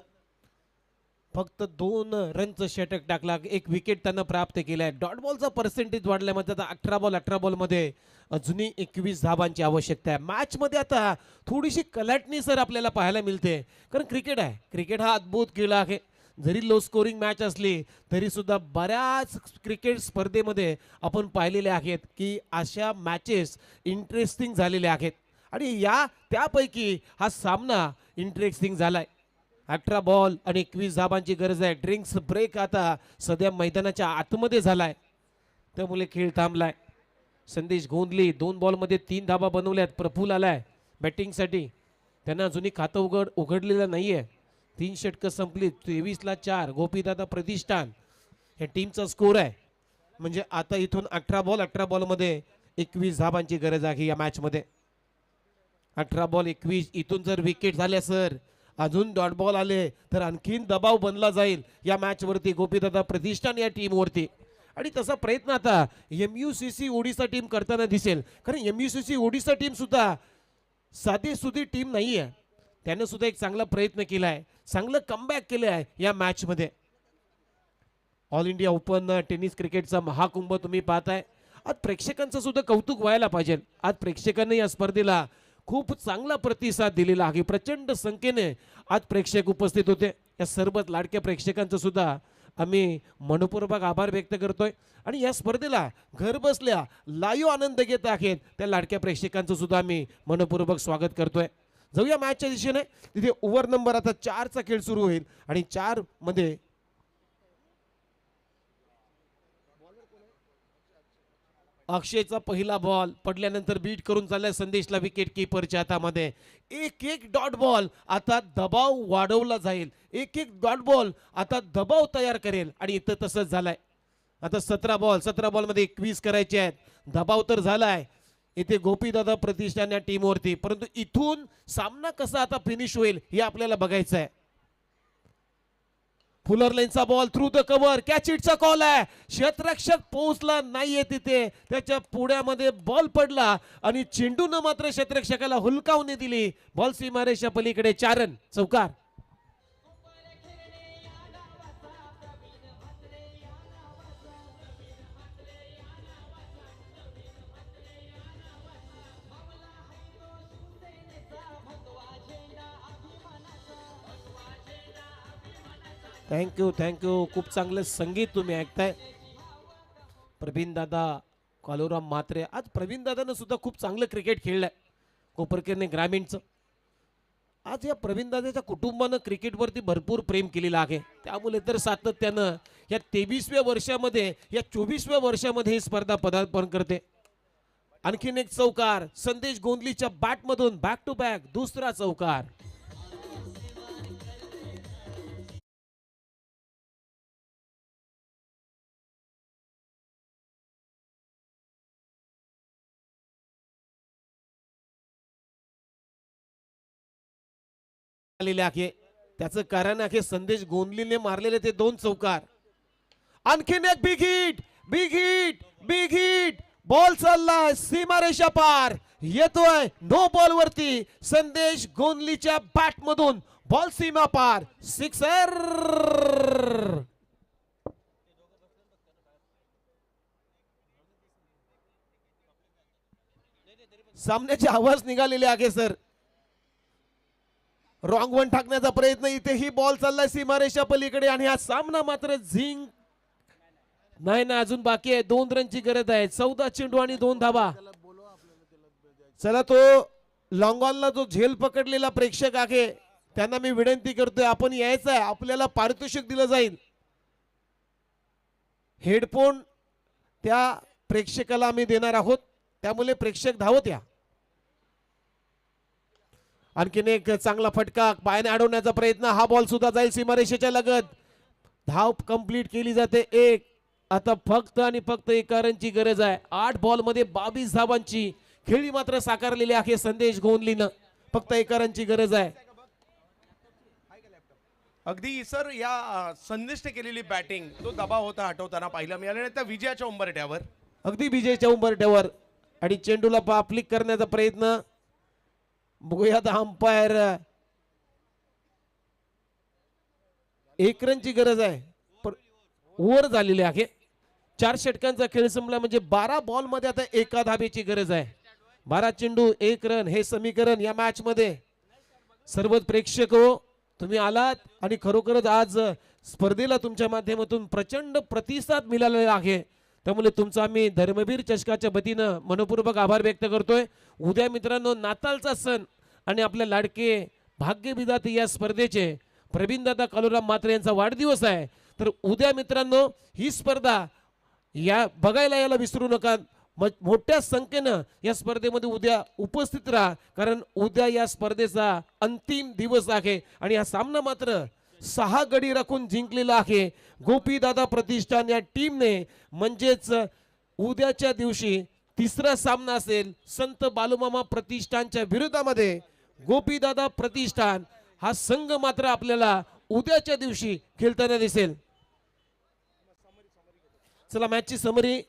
फक्त 2 रनचं षटक टाकला, 1 विकेट त्यांना प्राप्त केलाय. डॉट बॉलचा पर्सेंटेज वाढल्यामध्ये आता 18 बॉलमध्ये अजूनही 21 धावांची आवश्यकता आहे. मॅच मध्ये आता थोडीशी कलाटणी सर आपल्याला पाहायला मिळते, कारण क्रिकेट आहे, क्रिकेट हा अद्भुत खेळ आहे. जरी लो स्कोरिंग मॅच असली तरी सुद्धा बऱ्याच क्रिकेट स्पर्धेमध्ये आपण पाहिलेले आहेत की अशा मॅचेस इंटरेस्टिंग झालेल्या आहेत आणि त्यापैकी हा सामना इंटरेस्टिंग झालाय. 18 बॉल आणि 21 धाबांची गरज आहे. ड्रिंक्स ब्रेक आता सध्या मैदानाच्या आतमध्ये झालाय, त्यामुळे खेळ थांबलाय. संदेश गोंधली 2 बॉलमध्ये 3 धाबा बनवल्यात. प्रफुल्ल आलाय बॅटिंगसाठी, त्यांना अजूनही खातं उघडलेलं नाहीये. 3 षटकं संपली, 23ला 4. गोपीदादा प्रतिष्ठान या टीमचा स्कोर आहे, म्हणजे आता इथून 18 बॉलमध्ये 21 धाबांची गरज आहे या मॅचमध्ये. 18 बॉल 21, इथून जर विकेट झाल्या सर अजून डॉट बॉल आले तर आणखीन दबाव बनला जाईल या मॅचवरती गोपीदादा प्रतिष्ठान या टीमवरती. आणि तसा प्रयत्न आता MUCC ओडिशा टीम करताना दिसेल, कारण MUCC ओडिशा टीम सुद्धा साधी सुधी टीम नाही आहे. त्यानं सुद्धा एक चांगला प्रयत्न केला आहे, चांगलं कमबॅक केलं आहे या मॅचमध्ये. ऑल इंडिया ओपन टेनिस क्रिकेटचा महाकुंभ तुम्ही पाहताय. आज प्रेक्षकांचं सुद्धा कौतुक व्हायला पाहिजे. आज प्रेक्षकांनी या स्पर्धेला खूप चांगला प्रतिसाद दिलेला आहे. प्रचंड संख्येने आज प्रेक्षक उपस्थित होते. या सर्व लाडक्या प्रेक्षकांचं सुद्धा आम्ही मनपूर्वक आभार व्यक्त करतोय. आणि या स्पर्धेला घर बसल्या लाईव्ह आनंद घेत आहेत त्या लाडक्या प्रेक्षकांचं सुद्धा आम्ही मनपूर्वक स्वागत करतोय. जाऊया मॅचच्या दिशेने. तिथे ओव्हर नंबर आता 4चा खेळ सुरू होईल आणि 4 मध्ये अक्षयचा पहिला बॉल पडल्यानंतर बीट करून चाललाय संदेशला विकेट किपरच्या हातामध्ये. एक एक डॉट बॉल आता दबाव वाढवला जाईल, एक एक डॉट बॉल आता दबाव तयार करेल. आणि इथं तसंच झालंय. आता 17 बॉल मध्ये 21 करायचे आहेत. दबाव तर झालाय इथे गोपीदादा प्रतिष्ठान या टीमवरती, परंतु इथून सामना कसा आता फिनिश होईल हे आपल्याला बघायचं आहे. फुलर लाईनचा ball through the cover, catch इटचा कॉल आहे. क्षेत्ररक्षक पोहोचला नाहीये तिथे, त्याच्या पुढ्यामध्ये बॉल पडला आणि चेंडूनं मात्र क्षेत्ररक्षकाला हुलकावणी दिली. बॉल सीमारेषा पलीकडे 4 रन चौकार. थँक्यू खूप चांगलं संगीत तुम्ही ऐकताय. प्रवीण दादा कालुराम म्हात्रे. आज प्रवीण दादानं सुद्धा खूप चांगलं क्रिकेट खेळलंय कोपरकेरने ग्रामीणचं. आज या प्रवीण दादाच्या कुटुंबानं क्रिकेटवरती भरपूर प्रेम केलेलं आहे. त्यामुळे तर सातत्यानं या 23व्या वर्षामध्ये या 24व्या वर्षामध्ये ही स्पर्धा पदार्पण करते. आणखीन एक चौकार संदेश गोंदलीच्या बॅटमधून, बॅक टू बॅक दुसरा चौकार. आहे त्याचं कारण आहे संदेश गोंदलीने मारलेले ते 2 चौकार. आणखीन एक big hit, big hit, big hit. Ball चाललाय सीमारेषा पार, येतोय नो बॉल वरती. संदेश गोंदलीच्या बॅट मधून बॉल सीमा पार, सिक्सर. सामन्याचे आवाज निघालेले आहे सर. रॉंग वन टाकण्याचा प्रयत्न, इथेही बॉल चाललाय सीमारेषा पलीकडे आणि हा सामना मात्र झिंक नाही ना, अजून बाकी आहे. 2 रनची गरज आहे. 14 चेंडू आणि 2 धाबा. चला तो लॉंगॉनला जो झेल पकडलेला प्रेक्षक आहे त्यांना मी विनंती करतोय, आपण यायचं आहे, आपल्याला पारितोषिक दिलं जाईल. हेडफोन त्या प्रेक्षकाला आम्ही देणार आहोत, त्यामुळे प्रेक्षक धावत या. आणखीन एक चांगला फटका पायाने अडवण्याचा प्रयत्न. हा बॉल सुद्धा जाईल सीमारेषेच्या लगत. धाव कंप्लीट केली जाते 1. आता फक्त आणि फक्त 1 रनची गरज आहे. 8 बॉल मध्ये 22 धावांची खेळी मात्र साकारलेली आहे संदेश गोंदलीनं. फक्त 1 रनची गरज आहे. अगदी सर, या संदेशने केलेली बॅटिंग, तो दबाव होता हटवताना पाहिला मिळाला नाही त्या विजयाच्या उंबरठ्यावर, अगदी विजयच्या उंबरठ्यावर. आणि चेंडूला फ्लिक करण्याचा प्रयत्न. बघूयात अंपायर. 1 रनची गरज आहे. ओव्हर झालेली आहे. 4 षटकांचा खेळ संपला म्हणजे 12 बॉल मध्ये आता 1 धाबेची गरज आहे. 12 चेंडू 1 रन हे समीकरण या मॅच मध्ये. सर्व प्रेक्षक हो, तुम्ही आलात आणि खरोखरच आज स्पर्धेला तुमच्या माध्यमातून प्रचंड प्रतिसाद मिळालेला आहे. त्यामुळे तुमचा आम्ही धर्मवीर चषकाच्या वतीनं मनपूर्वक आभार व्यक्त करतोय. उद्या मित्रांनो नाताळचा सण आणि आपल्या लाडके भाग्यविधाते या स्पर्धेचे प्रवीणदादा कालुराम म्हात्रे यांचा वाढदिवस आहे. तर उद्या मित्रांनो ही स्पर्धा या बघायला यायला विसरू नका. मोठ्या संख्येनं या स्पर्धेमध्ये उद्या उपस्थित राहा, कारण उद्या या स्पर्धेचा अंतिम दिवस आहे आणि हा सामना मात्र 6 गडी राखून जिंकलेला आहे गोपीदादा प्रतिष्ठान या टीमने. म्हणजेच उद्याच्या दिवशी 3रा सामना असेल संत बालूमामा प्रतिष्ठानच्या विरोधामध्ये. गोपीदादा प्रतिष्ठान हा संघ मात्र आपल्याला उद्याच्या दिवशी खेळताना दिसेल. चला मॅचची समरी